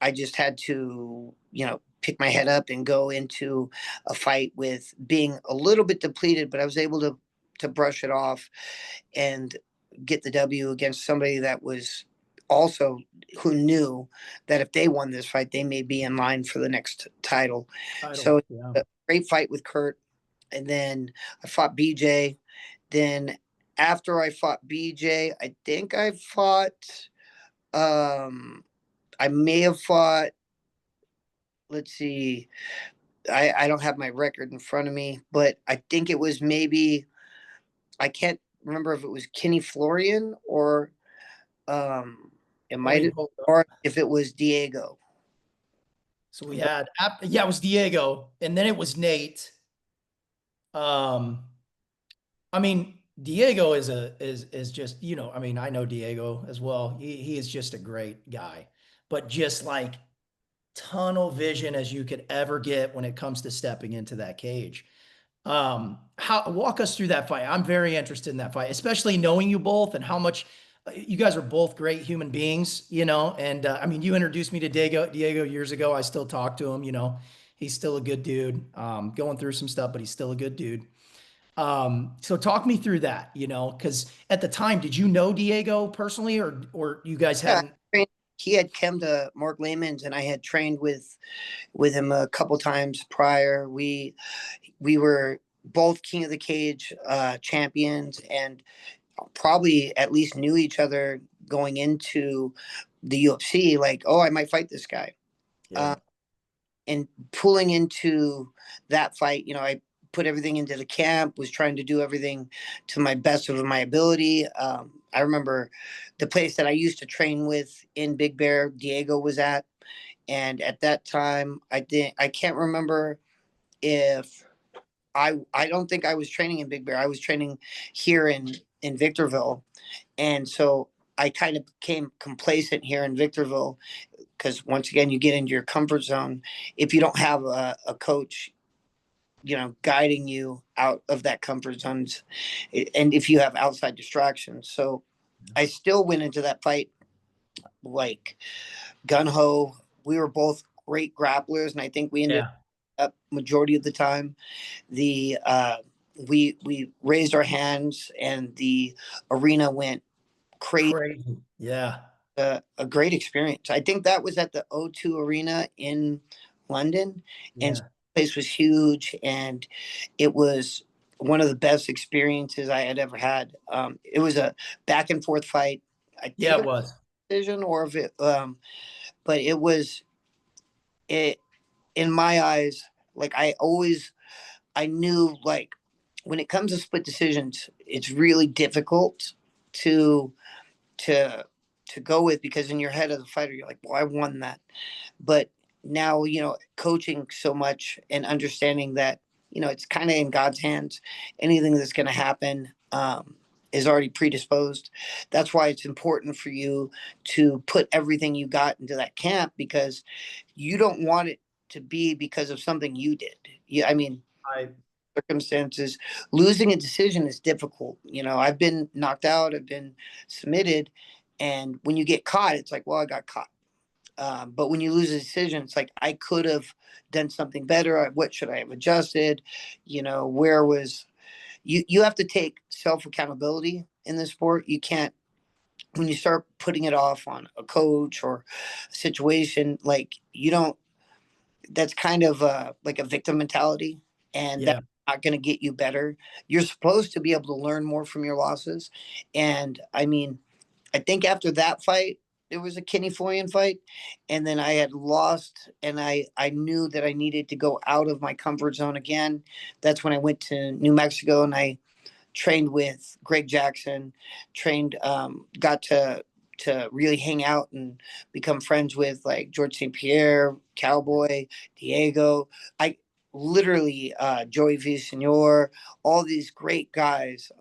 I just had to, you know, pick my head up and go into a fight with being a little bit depleted, but I was able to brush it off. And get the W against somebody that was also who knew that if they won this fight, they may be in line for the next title. So Yeah. a great fight with Kurt. And then I fought BJ. Then after I fought BJ, I think I fought, I may have fought, let's see, I don't have my record in front of me, but I think it was maybe, I can't remember if it was Kenny Florian or it might have, or if it was Diego. So we had, yeah, it was Diego, and then it was Nate. I mean, Diego is just, you know, I mean, I know Diego as well. He is just a great guy, but just like tunnel vision as you could ever get when it comes to stepping into that cage. How walk us through that fight? I'm very interested in that fight, especially knowing you both and how much you guys are both great human beings, you know. And I mean, you introduced me to Diego years ago. I still talk to him, you know. He's still a good dude. Going through some stuff, but he's still a good dude. So talk me through that, you know, because at the time, did you know Diego personally, or you guys hadn't? He had come to Mark Lehman's, and I had trained with him a couple times prior. We were both King of the Cage champions, and probably at least knew each other going into the UFC. Like, oh, I might fight this guy. Yeah. And pulling into that fight, you know, I put everything into the camp, was trying to do everything to my best of my ability. I remember the place that I used to train with in Big Bear, Diego was at. And at that time, I can't remember if I don't think I was training in Big Bear. I was training here in Victorville. And so I kind of became complacent here in Victorville because once again, you get into your comfort zone. If you don't have a coach, you know, guiding you out of that comfort zone, and if you have outside distractions. So I still went into that fight like gun ho. We were both great grapplers, and I think we ended up majority of the time. The we raised our hands, and the arena went crazy. Yeah. A great experience. I think that was at the O2 Arena in London, and the place was huge, and it was one of the best experiences I had ever had. It was a back and forth fight. I think it was decision, or if it, but it was it in my eyes. Like I knew, like when it comes to split decisions, it's really difficult to go with, because in your head as a fighter, you're like, well, I won that. But now, you know, coaching so much and understanding that, you know, it's kind of in God's hands. Anything that's going to happen is already predisposed. That's why it's important for you to put everything you got into that camp, because you don't want it to be because of something you did. I mean, circumstances, losing a decision is difficult. You know, I've been knocked out, I've been submitted, and when you get caught, it's like, well, I got caught. But when you lose a decision, it's like, I could have done something better. What should I have adjusted? You know, where was you have to take self accountability in this sport. You can't, when you start putting it off on a coach or a situation, like you don't, that's kind of like a victim mentality, and that's not going to get you better. You're supposed to be able to learn more from your losses. And I mean, I think after that fight, there was a Kenny Florian fight, and then I had lost, and I knew that I needed to go out of my comfort zone again. That's when I went to New Mexico, and I trained with Greg Jackson, got to really hang out and become friends with like George St. Pierre, Cowboy, Diego. I literally Joey Villasenor, all these great guys,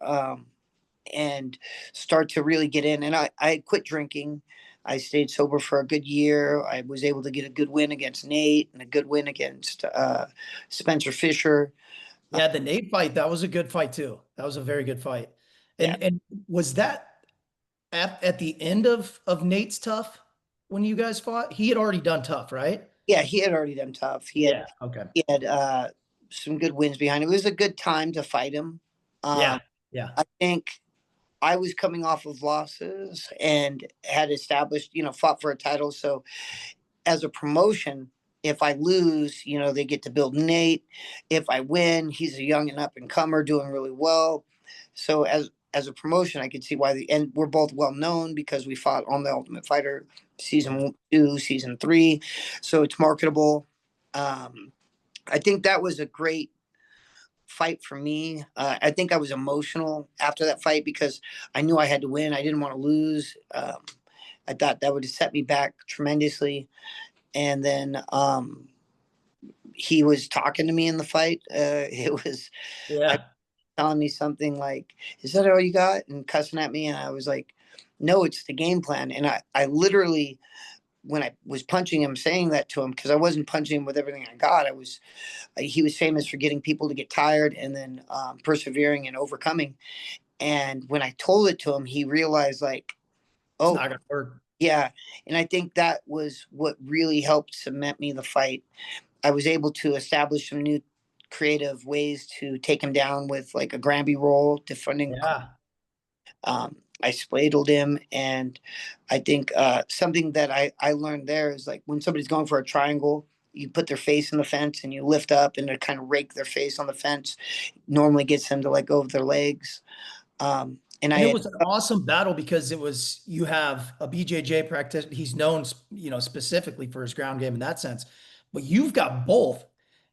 and start to really get in. And I quit drinking. I stayed sober for a good year. I was able to get a good win against Nate and a good win against Spencer Fisher. Yeah, the Nate fight, that was a good fight too. That was a very good fight. And was that at the end of Nate's tough when you guys fought? He had already done tough, right? Yeah, he had already done tough. He had some good wins behind him. It was a good time to fight him. Yeah. I think I was coming off of losses and had established, fought for a title. So as a promotion, if I lose, they get to build Nate. If I win, he's a young and up and comer doing really well. So as a promotion, I could see why and we're both well known because we fought on the Ultimate Fighter season 2, season 3. So it's marketable. I think that was a great fight for me. I think I was emotional after that fight because I knew I had to win. I didn't want to lose. I thought that would have set me back tremendously. And then he was talking to me in the fight. It was telling me something like, "Is that all you got?" and cussing at me. And I was like, "No, it's the game plan." And I literally, when I was punching him, saying that to him, because I wasn't punching him with everything I got. He was famous for getting people to get tired and then persevering and overcoming. And when I told it to him, he realized like, It's oh, not gonna work. yeah. And I think that was what really helped cement me the fight. I was able to establish some new creative ways to take him down with like a Granby roll, defending. Yeah. I spladled him, and I think something that I learned there is like when somebody's going for a triangle, you put their face in the fence and you lift up and they kind of rake their face on the fence. Normally gets them to let go of their legs. And it was an awesome battle because you have a BJJ practice. He's known, specifically for his ground game in that sense, but you've got both.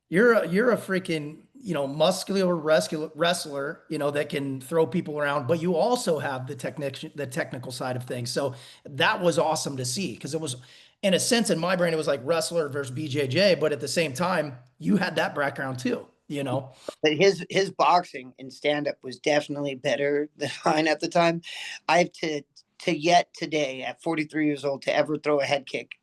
You're a freaking, muscular wrestler, that can throw people around, but you also have the technical side of things. So that was awesome to see because it was, in a sense, in my brain, it was like wrestler versus BJJ, but at the same time, you had that background too. But his boxing and stand up was definitely better than mine at the time. I have to yet today at 43 years old to ever throw a head kick.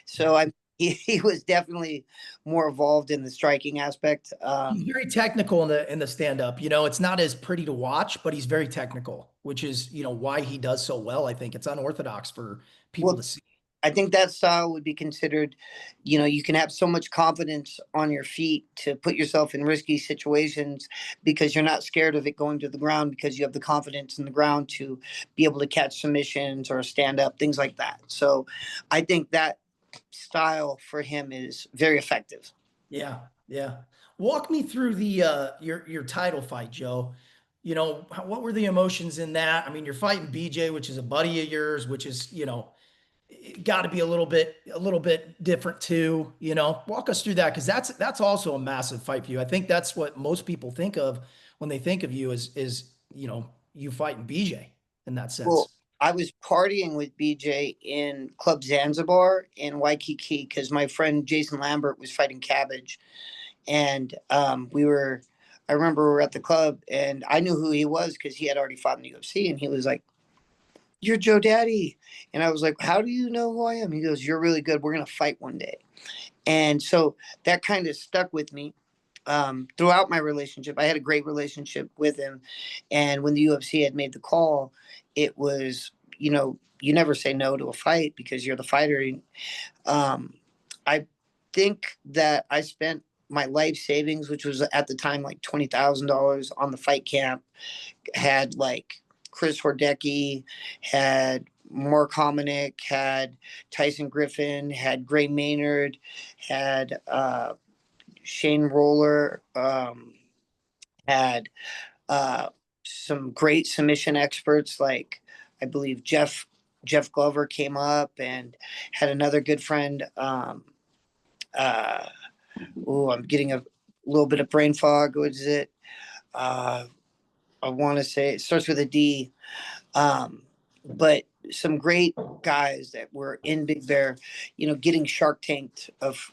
So he was definitely more involved in the striking aspect. He's very technical in the stand up. It's not as pretty to watch, but he's very technical, which is why he does so well. I think it's unorthodox for people to see. I think that style would be considered, you can have so much confidence on your feet to put yourself in risky situations because you're not scared of it going to the ground because you have the confidence in the ground to be able to catch submissions or stand up, things like that. So I think that style for him is very effective. Yeah. Yeah. Walk me through the your title fight, Joe. What were the emotions in that? I mean, you're fighting BJ, which is a buddy of yours, which is, got to be a little bit different too, walk us through that. Cause that's also a massive fight for you. I think that's what most people think of when they think of you is, you fighting BJ in that sense. Well, I was partying with BJ in Club Zanzibar in Waikiki because my friend Jason Lambert was fighting Cabbage. And I remember we were at the club and I knew who he was because he had already fought in the UFC. And he was like, "You're Joe Daddy." And I was like, "How do you know who I am?" He goes, "You're really good. We're going to fight one day." And so that kind of stuck with me throughout my relationship. I had a great relationship with him. And when the UFC had made the call, it was, you never say no to a fight because you're the fighter. I think that I spent my life savings, which was at the time like $20,000 on the fight camp, had like Chris Hordecki, had Mark Hominick, had Tyson Griffin, had Gray Maynard, had Shane Roller, had some great submission experts like I believe Jeff Glover came up and had another good friend. I'm getting a little bit of brain fog. What is it? I want to say it starts with a D. But some great guys that were in Big Bear, getting Shark Tanked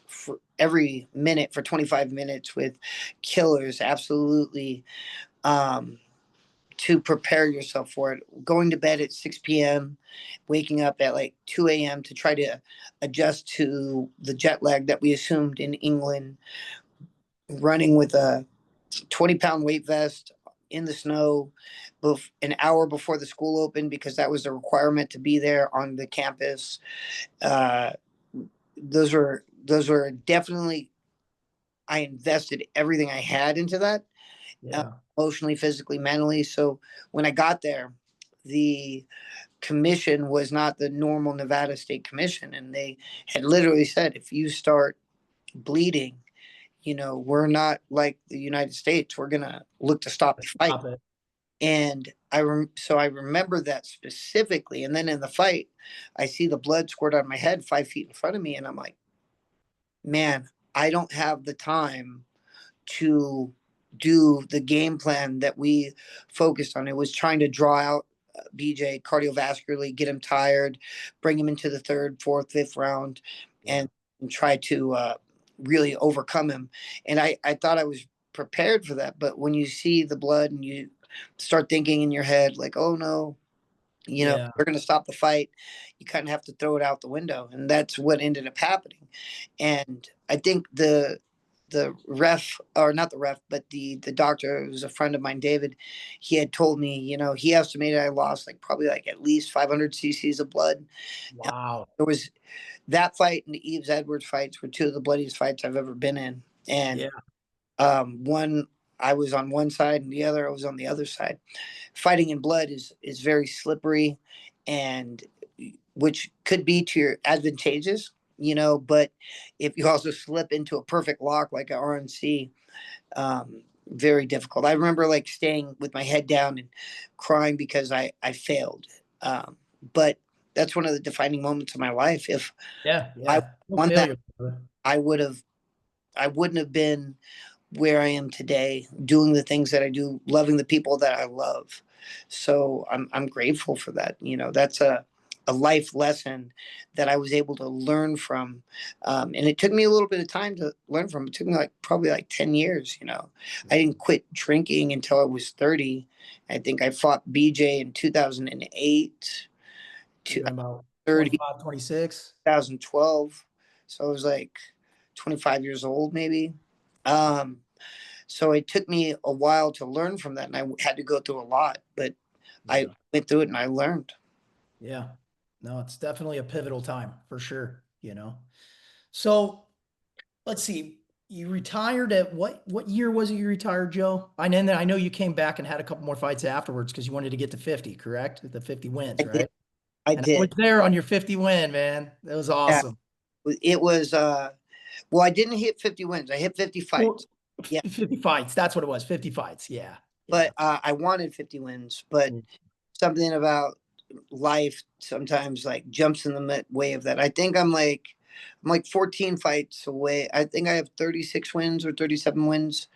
for every minute for 25 minutes with killers. Absolutely. To prepare yourself for it, going to bed at 6 p.m., waking up at like 2 a.m. to try to adjust to the jet lag that we assumed in England, running with a 20-pound weight vest in the snow an hour before the school opened because that was the requirement to be there on the campus. Those were definitely, I invested everything I had into that. Yeah. Emotionally, physically, mentally. So when I got there, the commission was not the normal Nevada State Commission, and they had literally said, if you start bleeding, we're not like the United States. We're gonna look to stop the fight. Stop it. And so I remember that specifically. And then in the fight, I see the blood squirt on my head 5 feet in front of me, and I'm like, man, I don't have the time to do the game plan that we focused on. It was trying to draw out BJ cardiovascularly, get him tired, bring him into the third, fourth, fifth round, and try to really overcome him. And I thought I was prepared for that. But when you see the blood and you start thinking in your head, like, oh no, we're going to stop the fight, you kind of have to throw it out the window. And that's what ended up happening. And I think the ref, or not the ref, but the doctor, who was a friend of mine, David, he had told me, he estimated I lost probably at least 500 cc's of blood. Wow. There was that fight and the Eves Edwards fights were two of the bloodiest fights I've ever been in. And one, I was on one side, and the other, I was on the other side. Fighting in blood is very slippery, and which could be to your advantageous, but if you also slip into a perfect lock like an RNC, very difficult. I remember staying with my head down and crying because I failed. But that's one of the defining moments of my life. If I won that, I wouldn't have been where I am today, doing the things that I do, loving the people that I love. So I'm grateful for that. That's a life lesson that I was able to learn from. And it took me a little bit of time to learn from. It took me probably 10 years. I didn't quit drinking until I was 30. I think I fought BJ in 2008 to about 30, 25, 26. 2012. So I was 25 years old, maybe. So it took me a while to learn from that, and I had to go through a lot, but I went through it and I learned. Yeah. No, it's definitely a pivotal time for sure, So let's see. You retired at what year was it you retired, Joe? I know you came back and had a couple more fights afterwards because you wanted to get to 50, correct? The 50 wins, right? I did. I was there on your 50 win, man. That was awesome. Yeah. It was well, I didn't hit 50 wins. I hit 50 fights. Yeah. 50 fights. That's what it was. 50 fights. Yeah. But I wanted 50 wins, but something about life sometimes jumps in the way of that. I think I'm 14 fights away. I think I have 36 wins or 37 wins.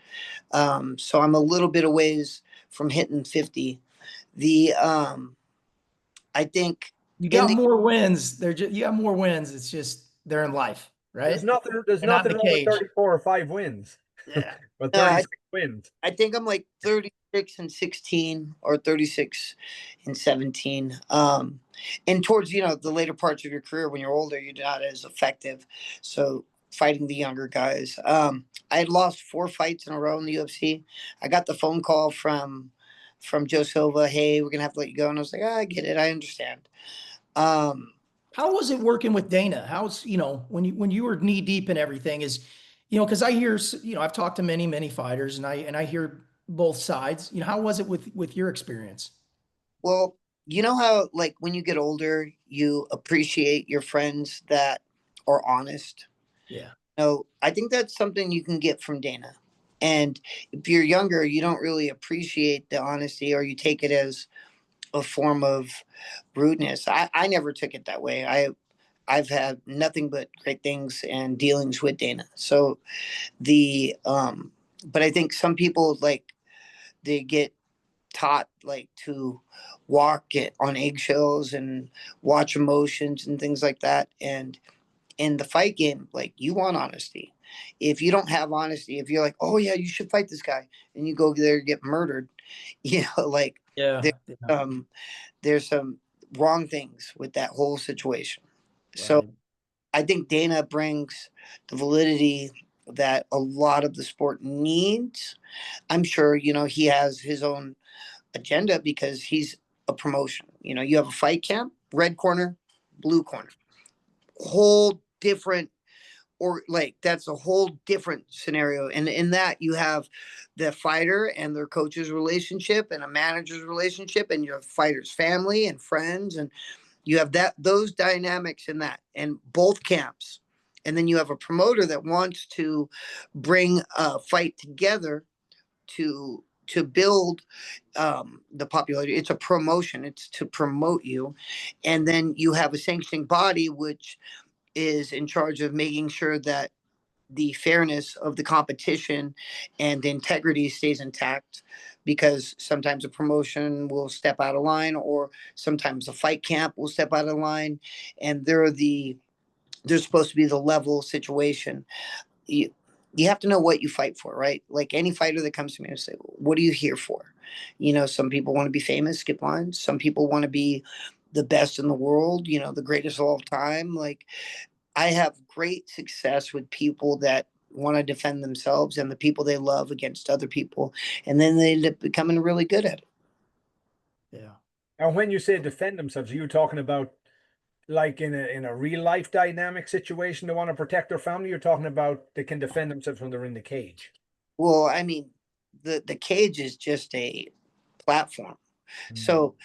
So I'm a little bit of ways from hitting 50. I think you got more wins. You got more wins. It's just they're in life, right? There's nothing wrong with 34 or 5 wins. Yeah. But 36 wins. I think I'm 36 and 16 or 36 and 17. And towards, the later parts of your career, when you're older, you're not as effective. So fighting the younger guys. I had lost 4 fights in a row in the UFC. I got the phone call from Joe Silva. Hey, we're going to have to let you go. And I was like, I get it. I understand. How was it working with Dana? How's, when you were knee deep in everything because I hear, I've talked to many, many fighters and I hear both sides. How was it with your experience? Well, you know how when you get older, you appreciate your friends that are honest. Yeah. I think that's something you can get from Dana. And if you're younger, you don't really appreciate the honesty, or you take it as a form of rudeness. I never took it that way. I've had nothing but great things and dealings with Dana. So but I think some people they get taught to walk it on eggshells and watch emotions and things like that. And in the fight game, you want honesty. If you don't have honesty, if you're oh yeah, you should fight this guy, and you go there and get murdered, there's some wrong things with that whole situation. Right. So I think Dana brings the validity that a lot of the sport needs. I'm sure, he has his own agenda because he's a promotion. You have a fight camp, red corner, blue corner, whole different or like that's a whole different scenario. And in that you have the fighter and their coach's relationship and a manager's relationship and your fighter's family and friends, and you have those dynamics in that, and both camps. And then you have a promoter that wants to bring a fight together to build the popularity. It's a promotion. It's to promote you. And then you have a sanctioning body, which is in charge of making sure that the fairness of the competition and the integrity stays intact, because sometimes a promotion will step out of line, or sometimes a fight camp will step out of line, and they're supposed to be the level situation. You have to know what you fight for, right? Like any fighter that comes to me and say, what are you here for? Some people want to be famous, skip lines. Some people want to be the best in the world, the greatest of all time. Like, I have great success with people that want to defend themselves and the people they love against other people. And then they end up becoming really good at it. Yeah. And when you say defend themselves, are you talking about like in a real life dynamic situation, they want to protect their family? You're talking about they can defend themselves when they're in the cage. Well, I mean, the cage is just a platform. So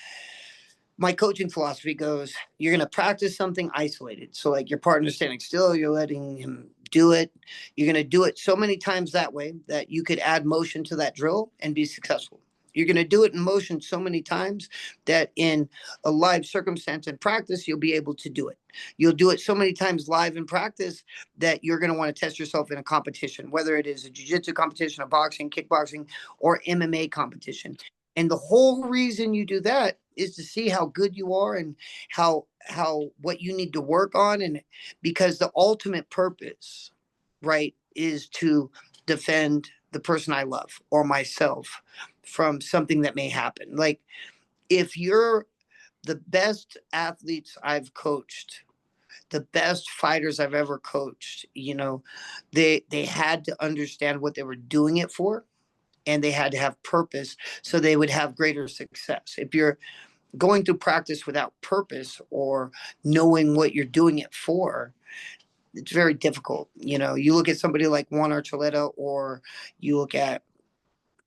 my coaching philosophy goes, you're going to practice something isolated. So like your partner's standing still, you're letting him do it. You're going to do it so many times that way that you could add motion to that drill and be successful. You're going to do it in motion so many times that in a live circumstance in practice, you'll be able to do it. You'll do it so many times live in practice that you're going to want to test yourself in a competition, whether it is a jiu-jitsu competition, a boxing, kickboxing, or MMA competition. And the whole reason you do that is to see how good you are and how what you need to work on. And because the ultimate purpose, right, is to defend the person I love or myself from something that may happen. Like, if you're the best athletes I've coached, the best fighters I've ever coached, they had to understand what they were doing it for, and they had to have purpose so they would have greater success. If you're going through practice without purpose or knowing what you're doing it for, it's very difficult. You look at somebody like Juan Archuleta, or you look at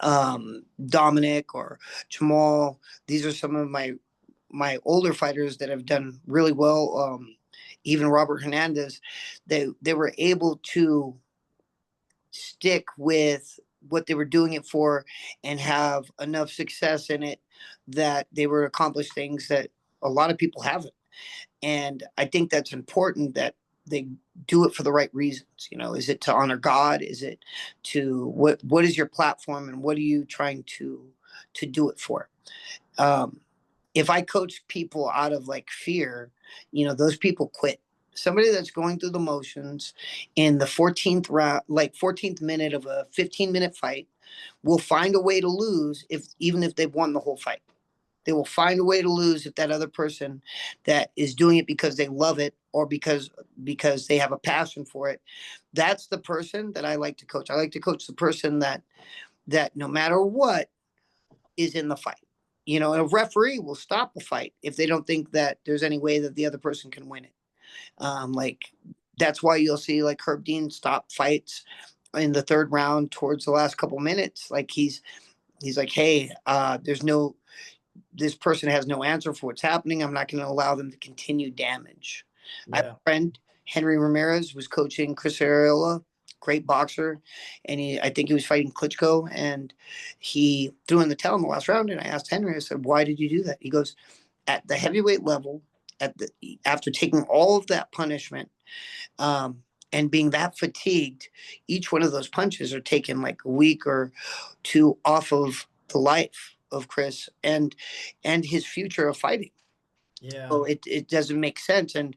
Dominic or Jamal. These are some of my older fighters that have done really well. Even Robert Hernandez, they were able to stick with what they were doing it for and have enough success in it that they were accomplish things that a lot of people haven't. And I think that's important, that they do it for the right reasons. Is it to honor God? Is it to what is your platform, and what are you trying to do it for? If I coach people out of like fear, those people quit. Somebody that's going through the motions in the 14th round, like 14th minute of a 15-minute fight, will find a way to lose even if they've won the whole fight. They will find a way to lose if that other person that is doing it because they love it, or because they have a passion for it. That's the person that I like to coach. I like to coach the person that no matter what is in the fight. And a referee will stop a fight if they don't think that there's any way that the other person can win it. Like, that's why you'll see like Herb Dean stop fights in the third round towards the last couple minutes. Like, he's like, hey, this person has no answer for what's happening. I'm not going to allow them to continue damage. Yeah. I have a friend, Henry Ramirez, was coaching Chris Arreola, great boxer, and I think he was fighting Klitschko, and he threw in the towel in the last round. And I asked Henry, I said, why did you do that? He goes, at the heavyweight level, after taking all of that punishment, and being that fatigued, each one of those punches are taken like a week or two off of the life of Chris and his future of fighting. Yeah. So it doesn't make sense. And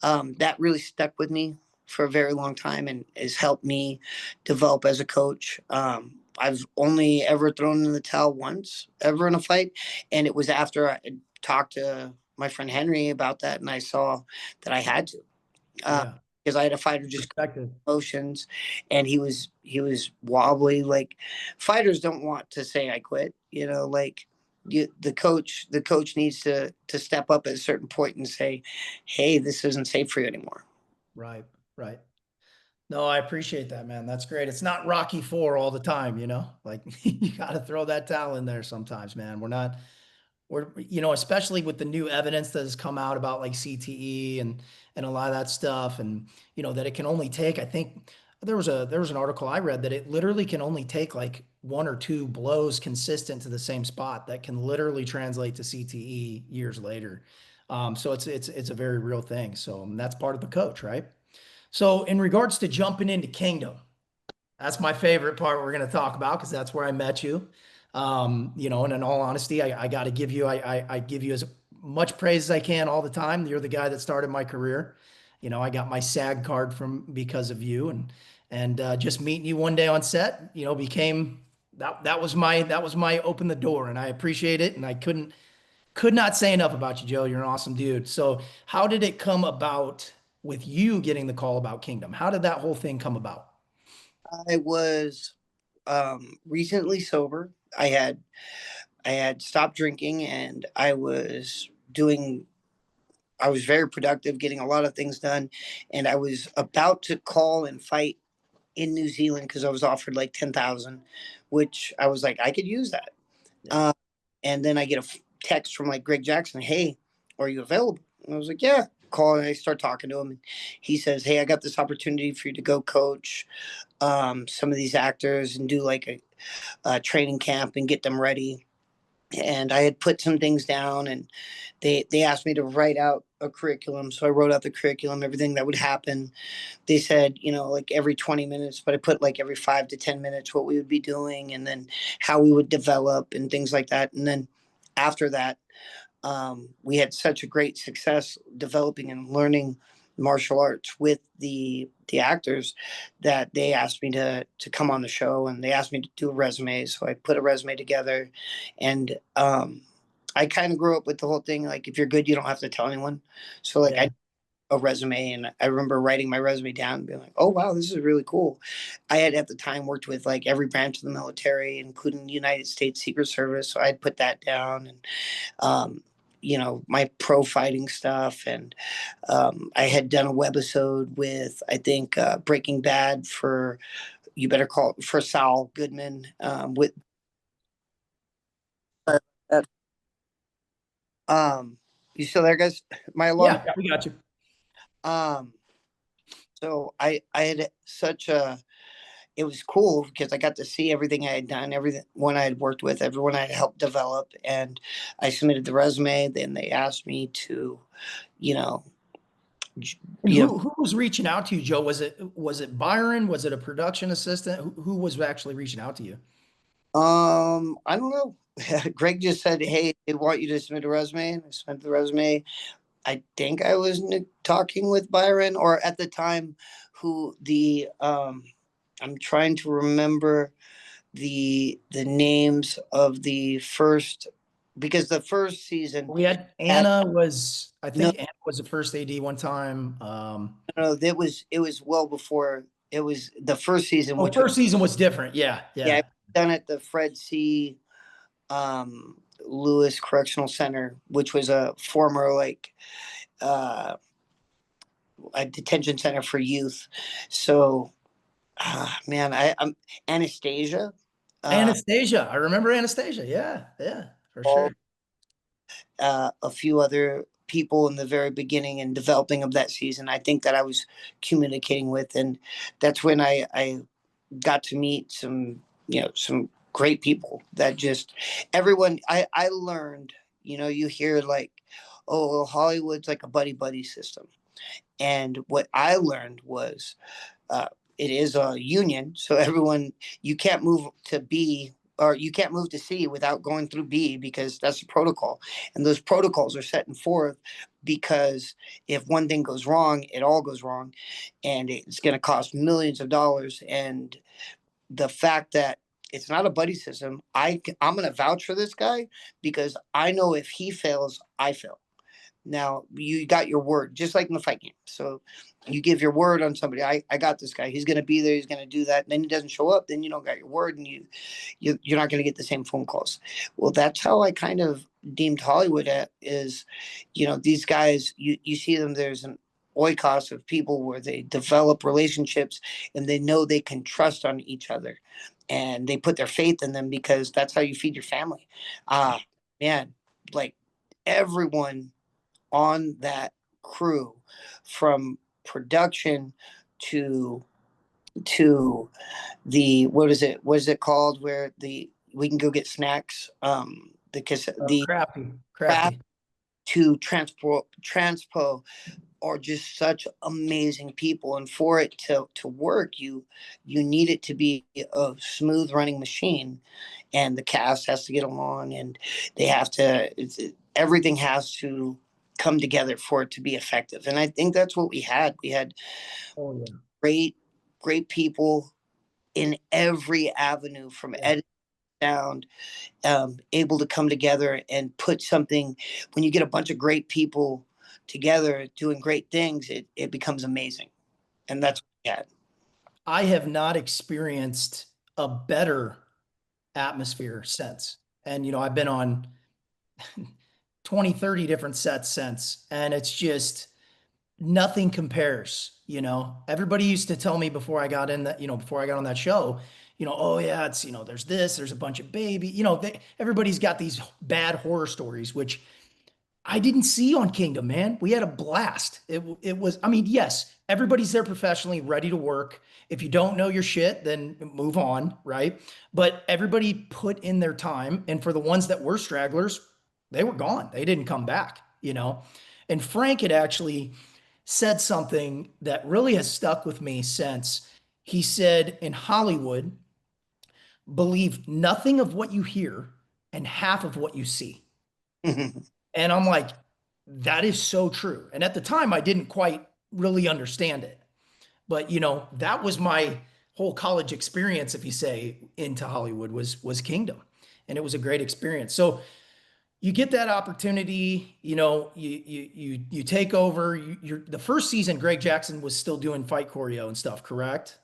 that really stuck with me for a very long time and has helped me develop as a coach. I've only ever thrown in the towel once ever in a fight. And it was after I talked to my friend Henry about that, and I saw that I had to. Because I had a fighter just emotions, and he was wobbly. Like, fighters don't want to say I quit. Like, the coach needs to step up at a certain point and say, hey, this isn't safe for you anymore. Right. No, I appreciate that, man. That's great. It's not Rocky Four all the time, you know. Like you got to throw that towel in there sometimes, man. We're especially with the new evidence that has come out about like CTE and a lot of that stuff, and that it can only take. I think there was an article I read that it literally can only take like one or two blows consistent to the same spot that can literally translate to CTE years later. So it's a very real thing. So that's part of the coach, right? So in regards to jumping into Kingdom, that's my favorite part we're going to talk about because that's where I met you. And in all honesty, I got to give you, I give you as much praise as I can all the time. You're the guy that started my career. I got my SAG card because of you, and just meeting you one day on set, became that was my open the door, and I appreciate it, and I could not say enough about you, Joe. You're an awesome dude. So how did it come about with you getting the call about Kingdom? How did that whole thing come about? I was recently sober. I had stopped drinking, and I was very productive, getting a lot of things done, and I was about to call and fight in New Zealand because I was offered like 10,000, which I was like, I could use that. Yeah. And then I get a text from like Greg Jackson, "Hey, are you available?" And I was like, "Yeah." Call, and I start talking to him, and he says, "Hey, I got this opportunity for you to go coach some of these actors and do like a training camp and get them ready." And I had put some things down, and they asked me to write out a curriculum. So I wrote out the curriculum, everything that would happen. They said, like every 20 minutes, but I put like every 5 to 10 minutes what we would be doing, and then how we would develop and things like that. And then after that, we had such a great success developing and learning martial arts with the actors that they asked me to come on the show, and they asked me to do a resume. So I put a resume together, and I kind of grew up with the whole thing, like if you're good, you don't have to tell anyone. So like Yeah. I a resume, and I remember writing my resume down and being like, "Oh wow, this is really cool." I had at the time worked with like every branch of the military, including the United States Secret Service. So I'd put that down, and um, my pro fighting stuff. And I had done a webisode with, I think, Breaking Bad for You Better Call for Saul Goodman. With uh, you still there, guys? My alarm. Yeah, we got you. Um, so I had such a it was cool because I got to see everything I had done, everyone I had worked with, everyone I had helped develop, and I submitted the resume. Then they asked me to, you know, And who was reaching out to you, Joe? Was it Byron? Was it a production assistant? Who was actually reaching out to you? I don't know. Greg just said, "Hey, they want you to submit a resume." And I submitted the resume. I think I was talking with Byron, or at the time, who the I'm trying to remember the names of the first, because the first season We had had Anna was, I no, think Anna was the first AD one time. no, it was well before. It was the first season, Oh, which was, first season was different. Yeah, yeah, yeah. I done at the Fred C. Lewis Correctional Center, which was a former like uh, a detention center for youth. So, man, I'm Anastasia. Uh, Anastasia. I remember Anastasia. Yeah, yeah, for all sure. a few other people in the very beginning and developing of that season. I think that I was communicating with, and that's when I got to meet some great people that just everyone I learned. You hear like, oh, well, Hollywood's like a buddy buddy system, and what I learned was uh, it is a union. So everyone, you can't move to B, or you can't move to C without going through B, because that's the protocol. And those protocols are set forth because if one thing goes wrong, it all goes wrong, and it's going to cost millions of dollars. And the fact that it's not a buddy system, I'm going to vouch for this guy because I know if he fails, I fail. Now you got your word, just like in the fight game. So you give your word on somebody. I got this guy. He's going to be there. He's going to do that. And then he doesn't show up. Then you don't got your word, and you're not going to get the same phone calls. Well, that's how I kind of deemed Hollywood at is, these guys. You see them. There's oikos of people where they develop relationships and they know they can trust on each other, and they put their faith in them, because that's how you feed your family. Man, like everyone on that crew, from production to the, what is it called, where we can go get snacks, the Crafty, craft, crafty. to transpo are just such amazing people. And for it to work, you need it to be a smooth running machine, and the cast has to get along, and they have to, everything has to come together for it to be effective. And I think that's what we had Oh yeah. great people in every avenue, from editing, sound, able to come together and put something. When you get a bunch of great people together doing great things, it becomes amazing. And that's what we had. I have not experienced a better atmosphere since. And, I've been on 20, 30 different sets since, and it's just nothing compares. Everybody used to tell me before I got in that, before I got on that show, oh yeah, it's, there's a bunch of baby, everybody's got these bad horror stories, which I didn't see on Kingdom, man. We had a blast. It was, I mean, yes, everybody's there professionally, ready to work. If you don't know your shit, then move on, right? But everybody put in their time. And for the ones that were stragglers, they were gone. They didn't come back. And Frank had actually said something that really has stuck with me since. He said, in Hollywood, believe nothing of what you hear and half of what you see. And I'm like, that is so true. And at the time, I didn't quite really understand it. But that was my whole college experience, if you say, into Hollywood, was Kingdom. And it was a great experience. So you get that opportunity, you take over. You're the first season, Greg Jackson was still doing fight choreo and stuff, correct?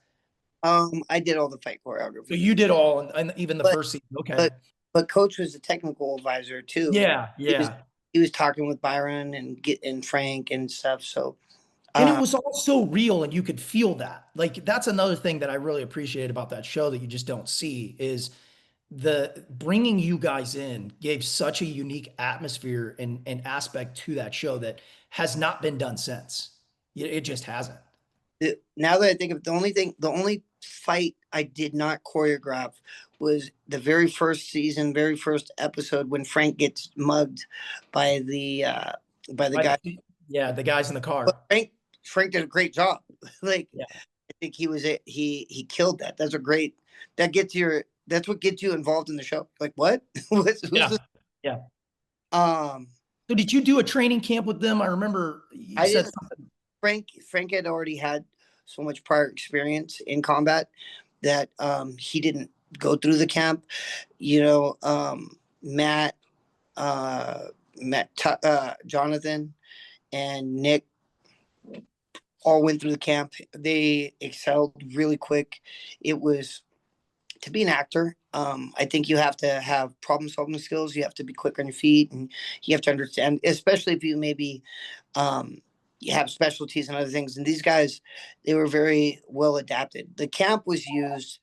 I did all the fight So choreography, you did all, and even the but first season. Okay. but Coach was the technical advisor too. Yeah, He was yeah. he was talking with Byron and Frank and stuff. So And it was all so real, and you could feel that. Like, that's another thing that I really appreciate about that show that you just don't see, is the bringing you guys in gave such a unique atmosphere and aspect to that show that has not been done since. It just hasn't. now that I think of it, the only fight I did not choreograph was the very first season, very first episode, when Frank gets mugged by the guy. Yeah, the guys in the car. But Frank did a great job. Like, Yeah. I think he killed that. That's what gets you involved in the show. Like, what? Who's Yeah. this? Yeah. Um, So did you do a training camp with them? I remember you I said didn't. something. Frank had already had so much prior experience in combat that he didn't go through the camp. Matt, Jonathan, and Nick all went through the camp. They excelled really quick. It was, to be an actor, I think you have to have problem solving skills. You have to be quick on your feet, and you have to understand, especially if you maybe you have specialties and other things. And these guys, they were very well adapted. The camp was used.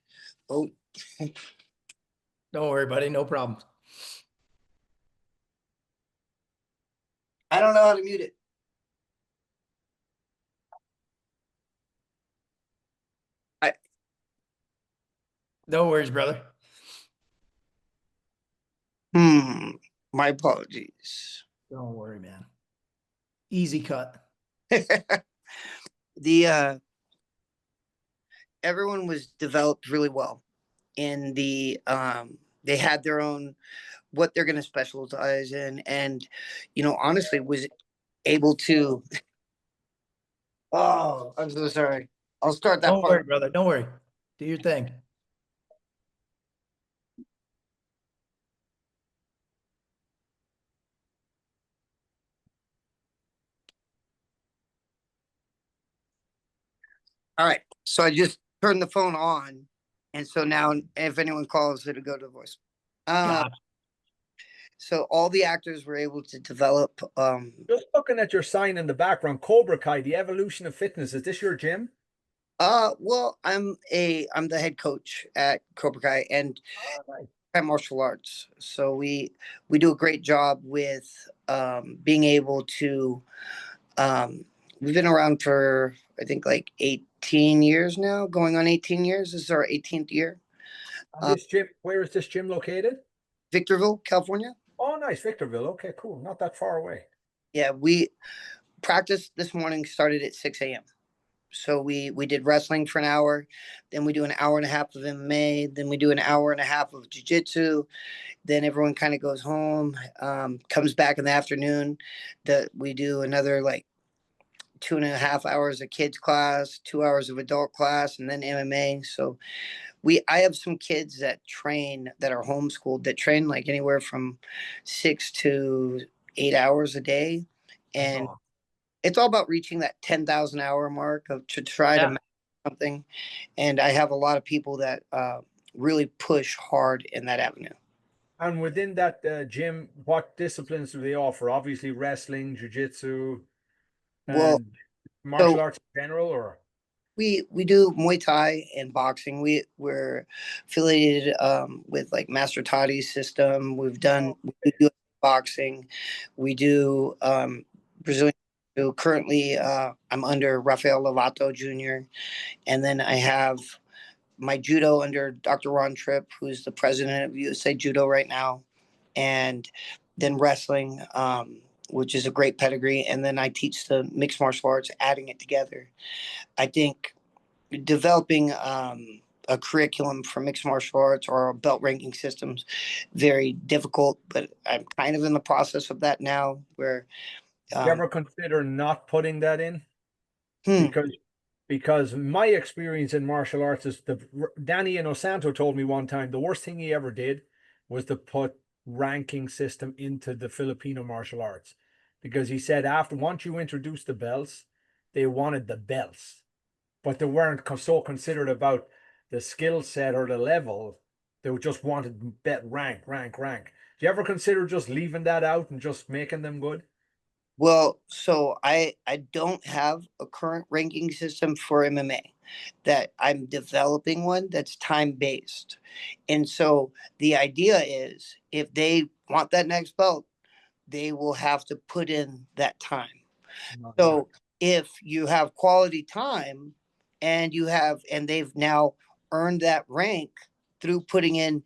Oh, Don't worry, buddy. No problem. I don't know how to mute it. No worries, brother. My apologies. Don't worry, man. Easy cut. The everyone was developed really well, and they had their own, what they're going to specialize in, and honestly was able to. Oh, I'm so sorry. I'll start that Don't part. worry, brother. Don't worry. Do your thing. All right. So I just turned the phone on, and so now if anyone calls, it'll go to voice. God. So all the actors were able to develop. Just looking at your sign in the background, Cobra Kai, the evolution of fitness. Is this your gym? Well, I'm the head coach at Cobra Kai and Nice. martial arts. So we do a great job with being able to. We've been around for I think like 18 years now, going on 18 years. This is our 18th year. And this gym, where is this gym located? Victorville, California. Oh, nice, Victorville. Okay, cool. Not that far away. Yeah, we practice this morning started at 6 a.m. So we did wrestling for an hour, then we do an hour and a half of MMA, then we do an hour and a half of jiu-jitsu. Then everyone kind of goes home, comes back in the afternoon. That we do another like 2.5 hours of kids class, 2 hours of adult class, and then MMA. So I have some kids that train that are homeschooled that train like anywhere from 6 to 8 hours a day, and Oh, it's all about reaching that 10,000 hour mark of to try to Yeah. master something. And I have a lot of people that really push hard in that avenue. and within that gym, what disciplines do they offer? Obviously, wrestling, jiu-jitsu, Well, and martial so arts in general, or? we do Muay Thai and boxing. We're affiliated with like Master Toddy's system. We do boxing. We do Brazilian. So currently, I'm under Rafael Lovato Jr. And then I have my judo under Dr. Ron Tripp, who's the president of USA Judo right now, and then wrestling, which is a great pedigree. And then I teach the mixed martial arts, adding it together. I think developing a curriculum for mixed martial arts or belt ranking systems very difficult, but I'm kind of in the process of that now. Where You ever consider not putting that in? hmm, Because my experience in martial arts is Danny Inosanto told me one time the worst thing he ever did was to put ranking system into the Filipino martial arts, because he said after once you introduce the belts, they wanted the belts, but they weren't so considered about the skill set or the level. They just wanted bet rank. Do you ever consider just leaving that out and just making them good? well, so I don't have a current ranking system for MMA. That I'm developing one that's time based, and so the idea is if they want that next belt, they will have to put in that time. No, yeah. So if you have quality time and they've now earned that rank through putting in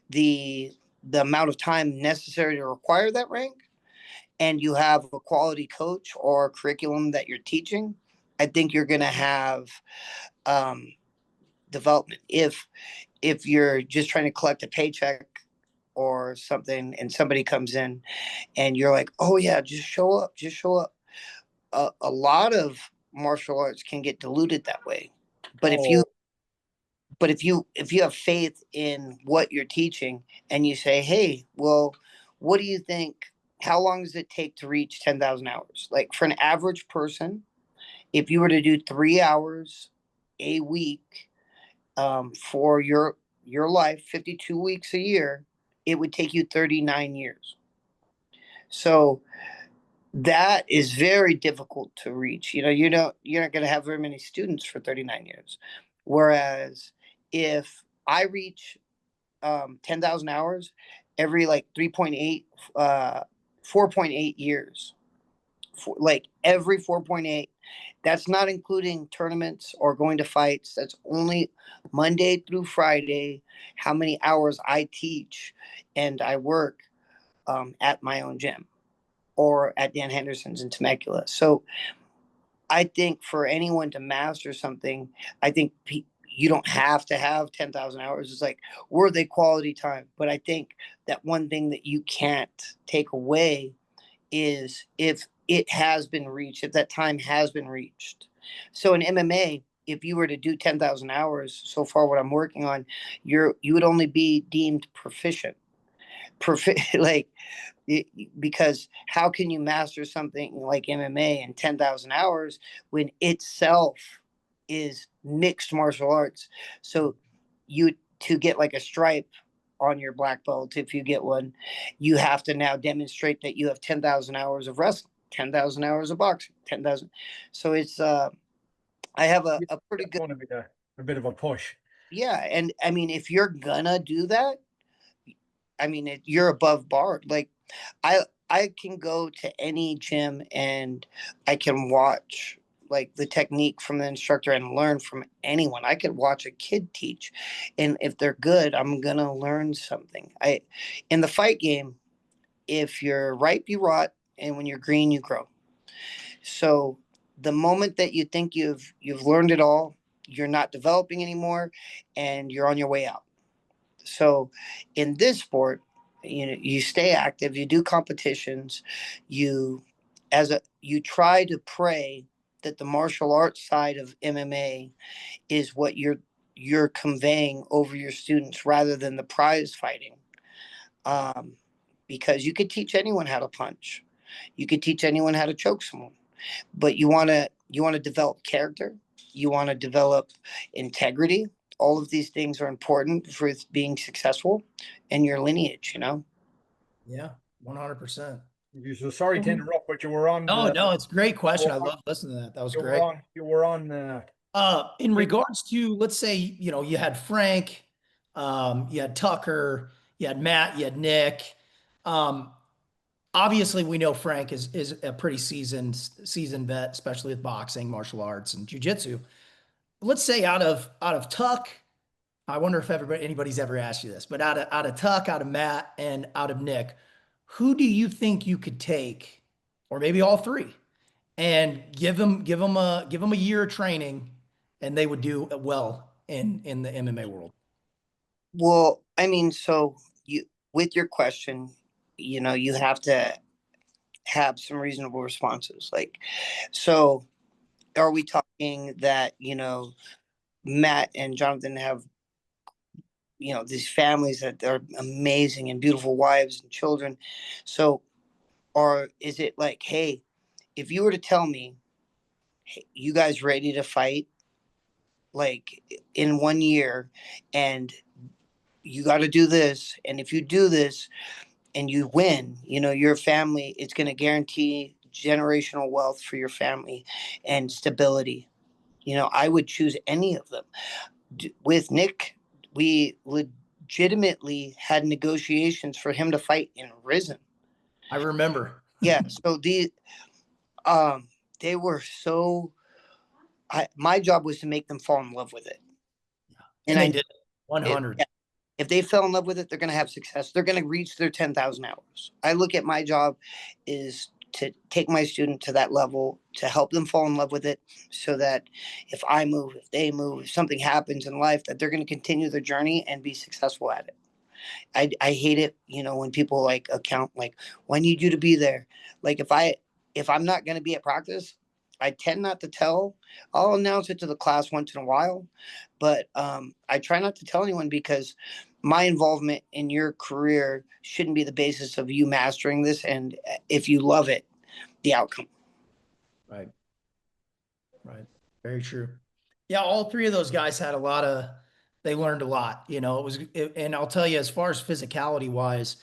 the amount of time necessary to require that rank, and you have a quality coach or curriculum that you're teaching, I think you're going to have um, development. If you're just trying to collect a paycheck or something, and somebody comes in and you're like, oh yeah, just show up. A lot of martial arts can get diluted that way. But if you Oh, if you have faith in what you're teaching and you say, hey, well, what do you think? How long does it take to reach 10,000 hours? Like for an average person, if you were to do 3 hours a week for your life, 52 weeks a year, it would take you 39 years. So that is very difficult to reach. You're not going to have very many students for 39 years. Whereas if I reach 10,000 hours every like 3.8, 4.8 years, like every 4.8, that's not including tournaments or going to fights. That's only Monday through Friday, how many hours I teach and I work at my own gym or at Dan Henderson's in Temecula. So I think for anyone to master something, I think you don't have to have 10,000 hours. It's like, were they quality time? But I think that one thing that you can't take away is if it has been reached, if that time has been reached. So in MMA, if you were to do 10,000 hours so far, what I'm working on, you would only be deemed proficient. Like because how can you master something like MMA in 10,000 hours when itself is mixed martial arts? So you to get like a stripe on your black belt. If you get one, you have to now demonstrate that you have 10,000 hours of wrestling, 10,000 hours of boxing, 10,000. So it's, I have a pretty That's good, going to be a bit of a push. yeah. And I mean, if you're gonna do that, I mean, you're above bar. Like I can go to any gym and I can watch like the technique from the instructor and learn from anyone. I could watch a kid teach, and if they're good, I'm gonna learn something. In the fight game, if you're ripe, you rot, and when you're green, you grow. So the moment that you think you've learned it all, you're not developing anymore, and you're on your way out. So in this sport, you stay active, you do competitions, you you try to pray that the martial arts side of MMA is what you're conveying over your students rather than the prize fighting. Um, because you could teach anyone how to punch. You could teach anyone how to choke someone, but you want to develop character, you want to develop integrity. All of these things are important for being successful in your lineage, you know. Yeah, 100%. So sorry to interrupt, but you were on No, the no, it's a great question. I you love listening to that. That was were great. on you were on In regards to, let's say, you had Frank, you had Tucker, you had Matt, you had Nick. Um, Obviously we know Frank is a pretty seasoned vet, especially with boxing, martial arts, and jujitsu. Let's say out of Tuck, I wonder if anybody's ever asked you this, but out of Tuck, out of Matt, and out of Nick, who do you think you could take, or maybe all three, and give them a year of training, and they would do well in the MMA world? Well, I mean, so you with your question, you have to have some reasonable responses. Like, so are we talking that, Matt and Jonathan have, these families that are amazing and beautiful wives and children? So, or is it like, hey, if you were to tell me, hey, you guys ready to fight like in 1 year, and you got to do this, and if you do this and you win, your family, it's going to guarantee generational wealth for your family and stability. I would choose any of them. With Nick, we legitimately had negotiations for him to fight in Risen. I remember. Yeah. So they were so, my job was to make them fall in love with it. And I they did 100. yeah, if they fell in love with it, they're going to have success. They're going to reach their 10,000 hours. I look at my job is to take my student to that level, to help them fall in love with it, so that if I move, if they move, if something happens in life, that they're going to continue their journey and be successful at it. I hate it, when people like account like, when need you to be there. Like if I'm not going to be at practice, I tend not to tell. I'll announce it to the class once in a while, but I try not to tell anyone, because my involvement in your career shouldn't be the basis of you mastering this. And if you love it, the outcome. Right. Right. Very true. Yeah, all three of those guys had they learned a lot. And I'll tell you, as far as physicality wise,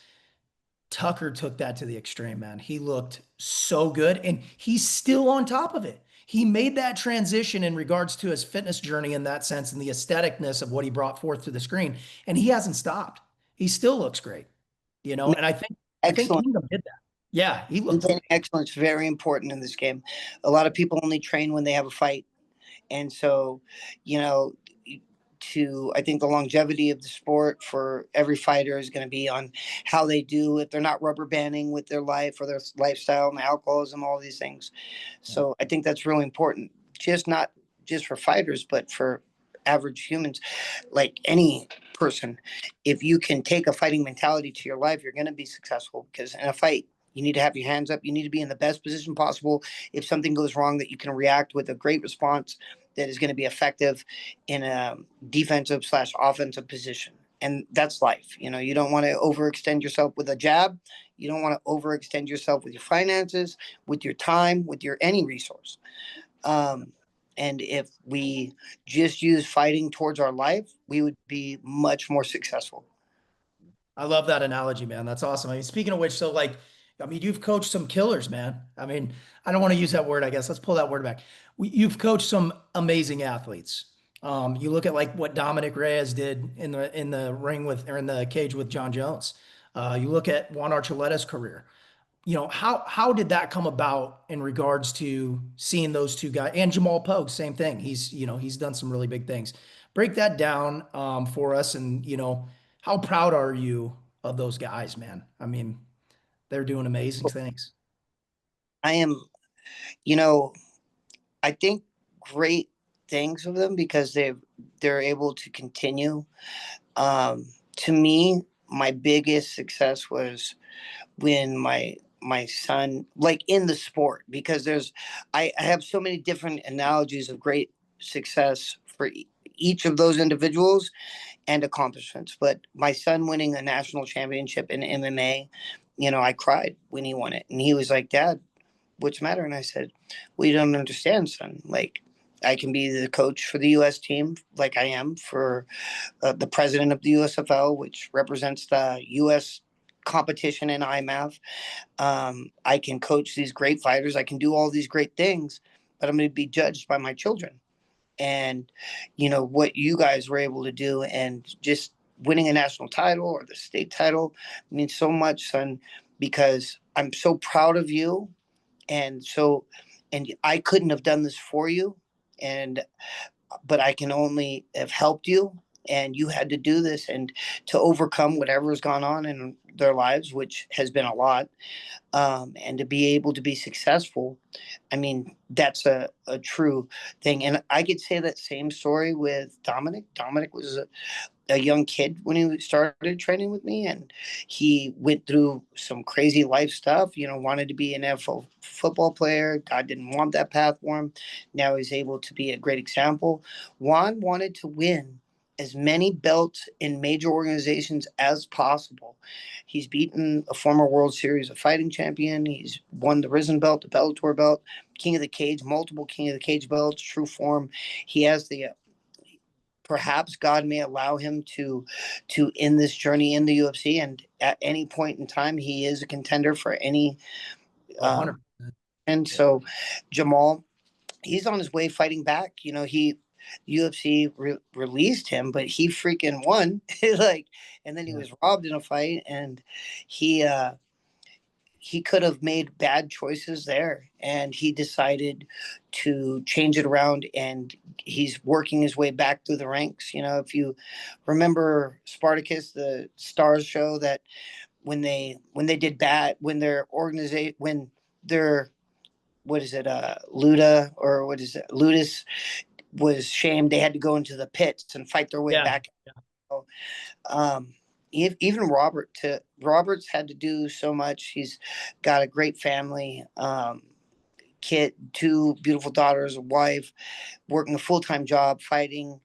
Tucker took that to the extreme, man. He looked so good, and he's still on top of it. He made that transition in regards to his fitness journey in that sense, and the aestheticness of what he brought forth to the screen. And he hasn't stopped. He still looks great, and I think Excellent. Kingdom did that. Yeah, he looked Maintaining excellence is very important in this game. A lot of people only train when they have a fight. And so, you know, I think the longevity of the sport for every fighter is going to be on how they do, if they're not rubber banding with their life or their lifestyle and alcoholism, all these things. So I think that's really important, not just for fighters, but for average humans, like any person. If you can take a fighting mentality to your life, you're going to be successful, because in a fight, you need to have your hands up. You need to be in the best position possible. If something goes wrong, that you can react with a great response that is going to be effective in a defensive/offensive position. And that's life. You don't want to overextend yourself with a jab. You don't want to overextend yourself with your finances, with your time, with your any resource. And if we just use fighting towards our life, we would be much more successful. I love that analogy, man. That's awesome. I mean, speaking of which, so like, I mean, you've coached some killers, man. I mean, I don't want to use that word, I guess. Let's pull that word back. You've coached some amazing athletes. You look at like what Dominic Reyes did in the ring with or in the cage with John Jones. You look at Juan Archuleta's career. You know, how did that come about in regards to seeing those two guys and Jamal Pogue, same thing. He's done some really big things. Break that down for us and how proud are you of those guys, man? I mean, they're doing amazing things. I am, you know, I think great things of them because they're able to continue. To me, my biggest success was when my son, like in the sport, because I have so many different analogies of great success for each of those individuals and accomplishments. But my son winning a national championship in MMA, I cried when he won it, and he was like, "Dad, what's the matter?" And I said, "We don't understand, son. Like, I can be the coach for the U.S. team, like I am for the president of the USFL, which represents the U.S. competition in IMAF. I can coach these great fighters. I can do all these great things, but I'm going to be judged by my children. And, what you guys were able to do and just winning a national title or the state title means so much, son, because I'm so proud of you. And I couldn't have done this for you. But I can only have helped you, and you had to do this and to overcome whatever has gone on in their lives, which has been a lot, and to be able to be successful. I mean, that's a true thing. And I could say that same story with Dominic. Dominic was a young kid when he started training with me, and he went through some crazy life stuff, wanted to be an NFL football player. God didn't want that path for him. Now he's able to be a great example. Juan wanted to win as many belts in major organizations as possible. He's beaten a former World Series of Fighting champion. He's won the Risen belt, the Bellator belt, King of the Cage, multiple King of the Cage belts, true form. He has the perhaps God may allow him to end this journey in the UFC, and at any point in time, he is a contender for any. 100%. And so, Jamal, he's on his way fighting back. He UFC released him, but he freaking won. Like, and then he was robbed in a fight, and he could have made bad choices there, and he decided to change it around, and he's working his way back through the ranks. If you remember Spartacus, the Stars show, that when they did bad, when their organization, when their, what is it, Luda, or what is it, Ludus was shamed, they had to go into the pits and fight their way back. um Even Robert's had to do so much. He's got a great family, kid, two beautiful daughters, a wife, working a full-time job, fighting,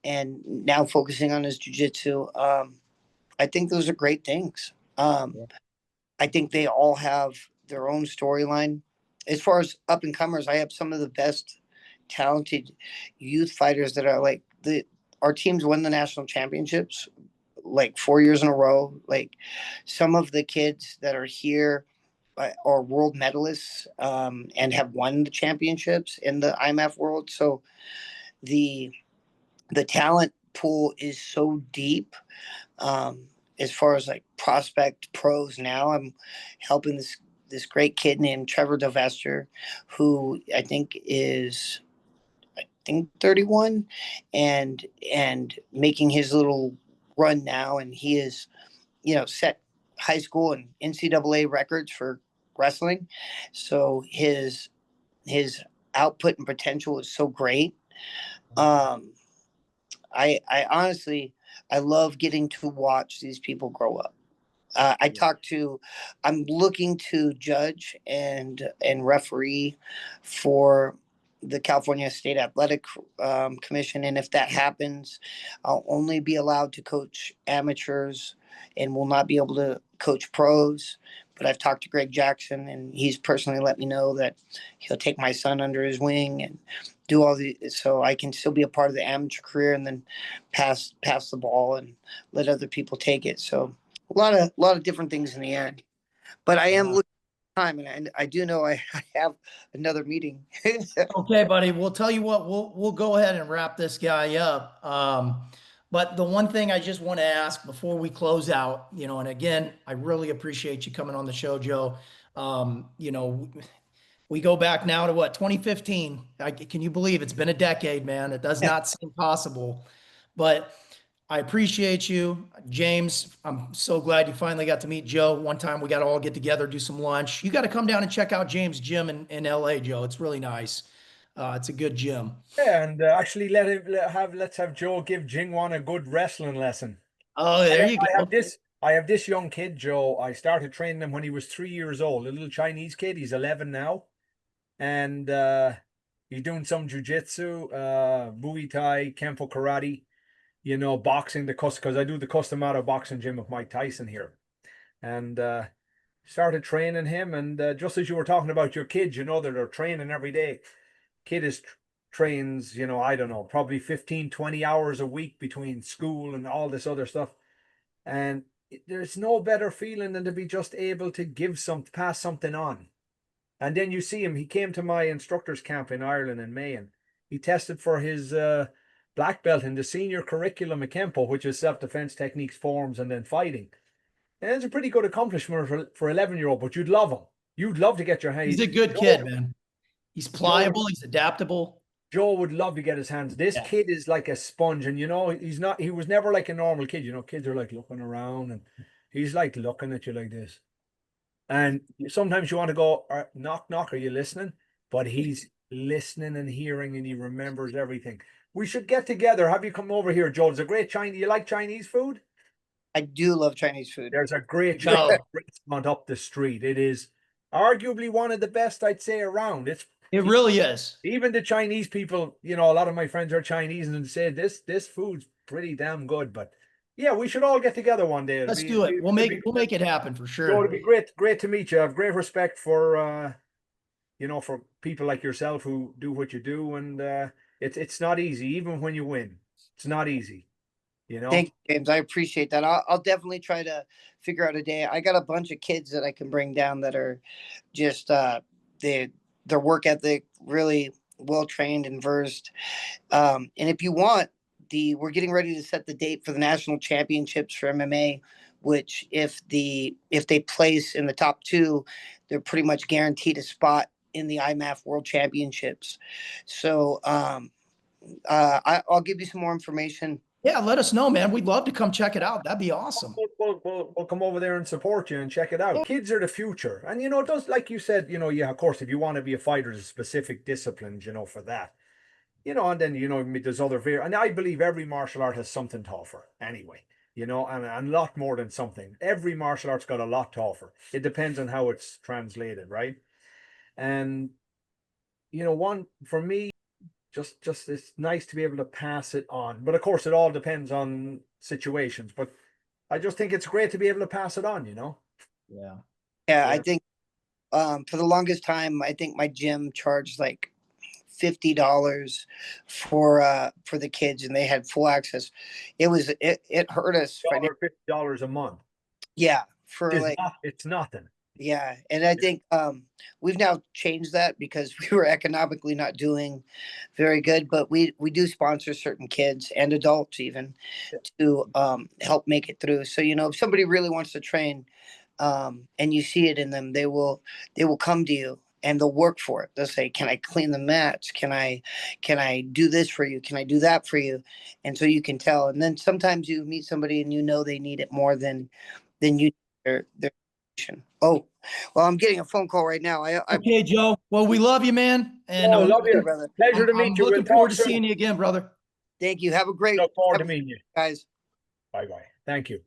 and now focusing on his jiu-jitsu. I think those are great things. I think they all have their own storyline. As far as up and comers, I have some of the best talented youth fighters that are like our teams won the national championships like 4 years in a row. Like, some of the kids that are here are world medalists, and have won the championships in the IMAF world. So the talent pool is so deep. As far as like prospect pros now, I'm helping this great kid named Trevor Devester, who I think is 31, and making his little run now, and he is set high school and NCAA records for wrestling. So his output and potential is so great. I honestly, I love getting to watch these people grow up. I'm looking to judge and referee for the California State Athletic Commission. And if that happens, I'll only be allowed to coach amateurs and will not be able to coach pros. But I've talked to Greg Jackson, and he's personally let me know that he'll take my son under his wing and do all so I can still be a part of the amateur career and then pass the ball and let other people take it. So a lot of different things in the air. But I am looking at time, and I do know I have another meeting. Okay, buddy. We'll tell you what, we'll go ahead and wrap this guy up. But the one thing I just want to ask before we close out, you know, and again, I really appreciate you coming on the show, Joe. You know, we go back now to what, 2015. Can you believe it's been a decade, man? It does not seem possible. But I appreciate you, James. I'm so glad you finally got to meet Joe. One time we got to all get together, do some lunch. You got to come down and check out James' gym in LA, Joe. It's really nice. It's a good gym. Yeah, and actually let's have Joe give Jingwan a good wrestling lesson. Oh, there you I go. have this young kid, Joe. I started training him when he was 3 years old. A little Chinese kid. He's 11 now, and he's doing some jujitsu, Muay Thai, Kempo karate. You know, boxing because I do the custom auto boxing gym with Mike Tyson here, and started training him. And just as you were talking about your kids, you know that they're training every day. Kid is trains, you know, I don't know, probably 15, 20 hours a week between school and all this other stuff. And there's no better feeling than to be just able to pass something on. And then you see him, he came to my instructors camp in Ireland in May, and he tested for his black belt in the senior curriculum of Kempo, which is self-defense techniques, forms, and then fighting. And it's a pretty good accomplishment for 11-year-old, but you'd love him. You'd love to get your hands. He's a good kid, man. He's pliable. He's adaptable. Joe would love to get his hands. This kid is like a sponge, and you know, he was never like a normal kid. You know, kids are like looking around, and he's like looking at you like this. And sometimes you want to go, knock, knock, are you listening? But he's listening and hearing, and he remembers everything. We should get together. Have you come over here, Joe? There's a great Chinese. You like Chinese food? I do love Chinese food. There's a great Chinese restaurant up the street. It is arguably one of the best, I'd say, around. It really is. Even the Chinese people, you know, a lot of my friends are Chinese and say this food's pretty damn good. But yeah, we should all get together one day. Let's do it. We'll make it happen for sure. So it'd be great to meet you. I have great respect for you know, for people like yourself who do what you do, and it's not easy, even when you win. It's not easy. You know? Thank you, James. I appreciate that. I'll definitely try to figure out a day. I got a bunch of kids that I can bring down that are just their work ethic really well trained and versed. And if you want, we're getting ready to set the date for the national championships for MMA, which if they place in the top 2, they're pretty much guaranteed a spot in the IMAF World Championships. So I'll give you some more information. Yeah, let us know, man. We'd love to come check it out. That'd be awesome. We'll come over there and support you and check it out. Kids are the future. And, you know, it does, like you said, you know, yeah, of course, if you want to be a fighter, there's specific disciplines, you know, for that. You know, and then, you know, there's other and I believe every martial art has something to offer anyway, you know, and a lot more than something. Every martial art's got a lot to offer. It depends on how it's translated, right? And, you know, for me, just it's nice to be able to pass it on. But of course, it all depends on situations. But I just think it's great to be able to pass it on, you know? Yeah. Yeah, I think for the longest time, I think my gym charged like $50 for the kids, and they had full access. It hurt us. $50 a month. Yeah, it's nothing. Yeah, and I think we've now changed that because we were economically not doing very good, but we do sponsor certain kids and adults even to help make it through. So, you know, if somebody really wants to train and you see it in them, they will come to you and they'll work for it. They'll say, can I clean the mats? Can I do this for you? Can I do that for you? And so you can tell. And then sometimes you meet somebody and you know they need it more than you their. Oh, well, I'm getting a phone call right now. Okay, Joe. Well, we love you, man. And I love you, brother. Pleasure to meet you. Looking forward to seeing you again, brother. Thank you. Have a great. Look forward to meeting you, guys. Bye. Thank you.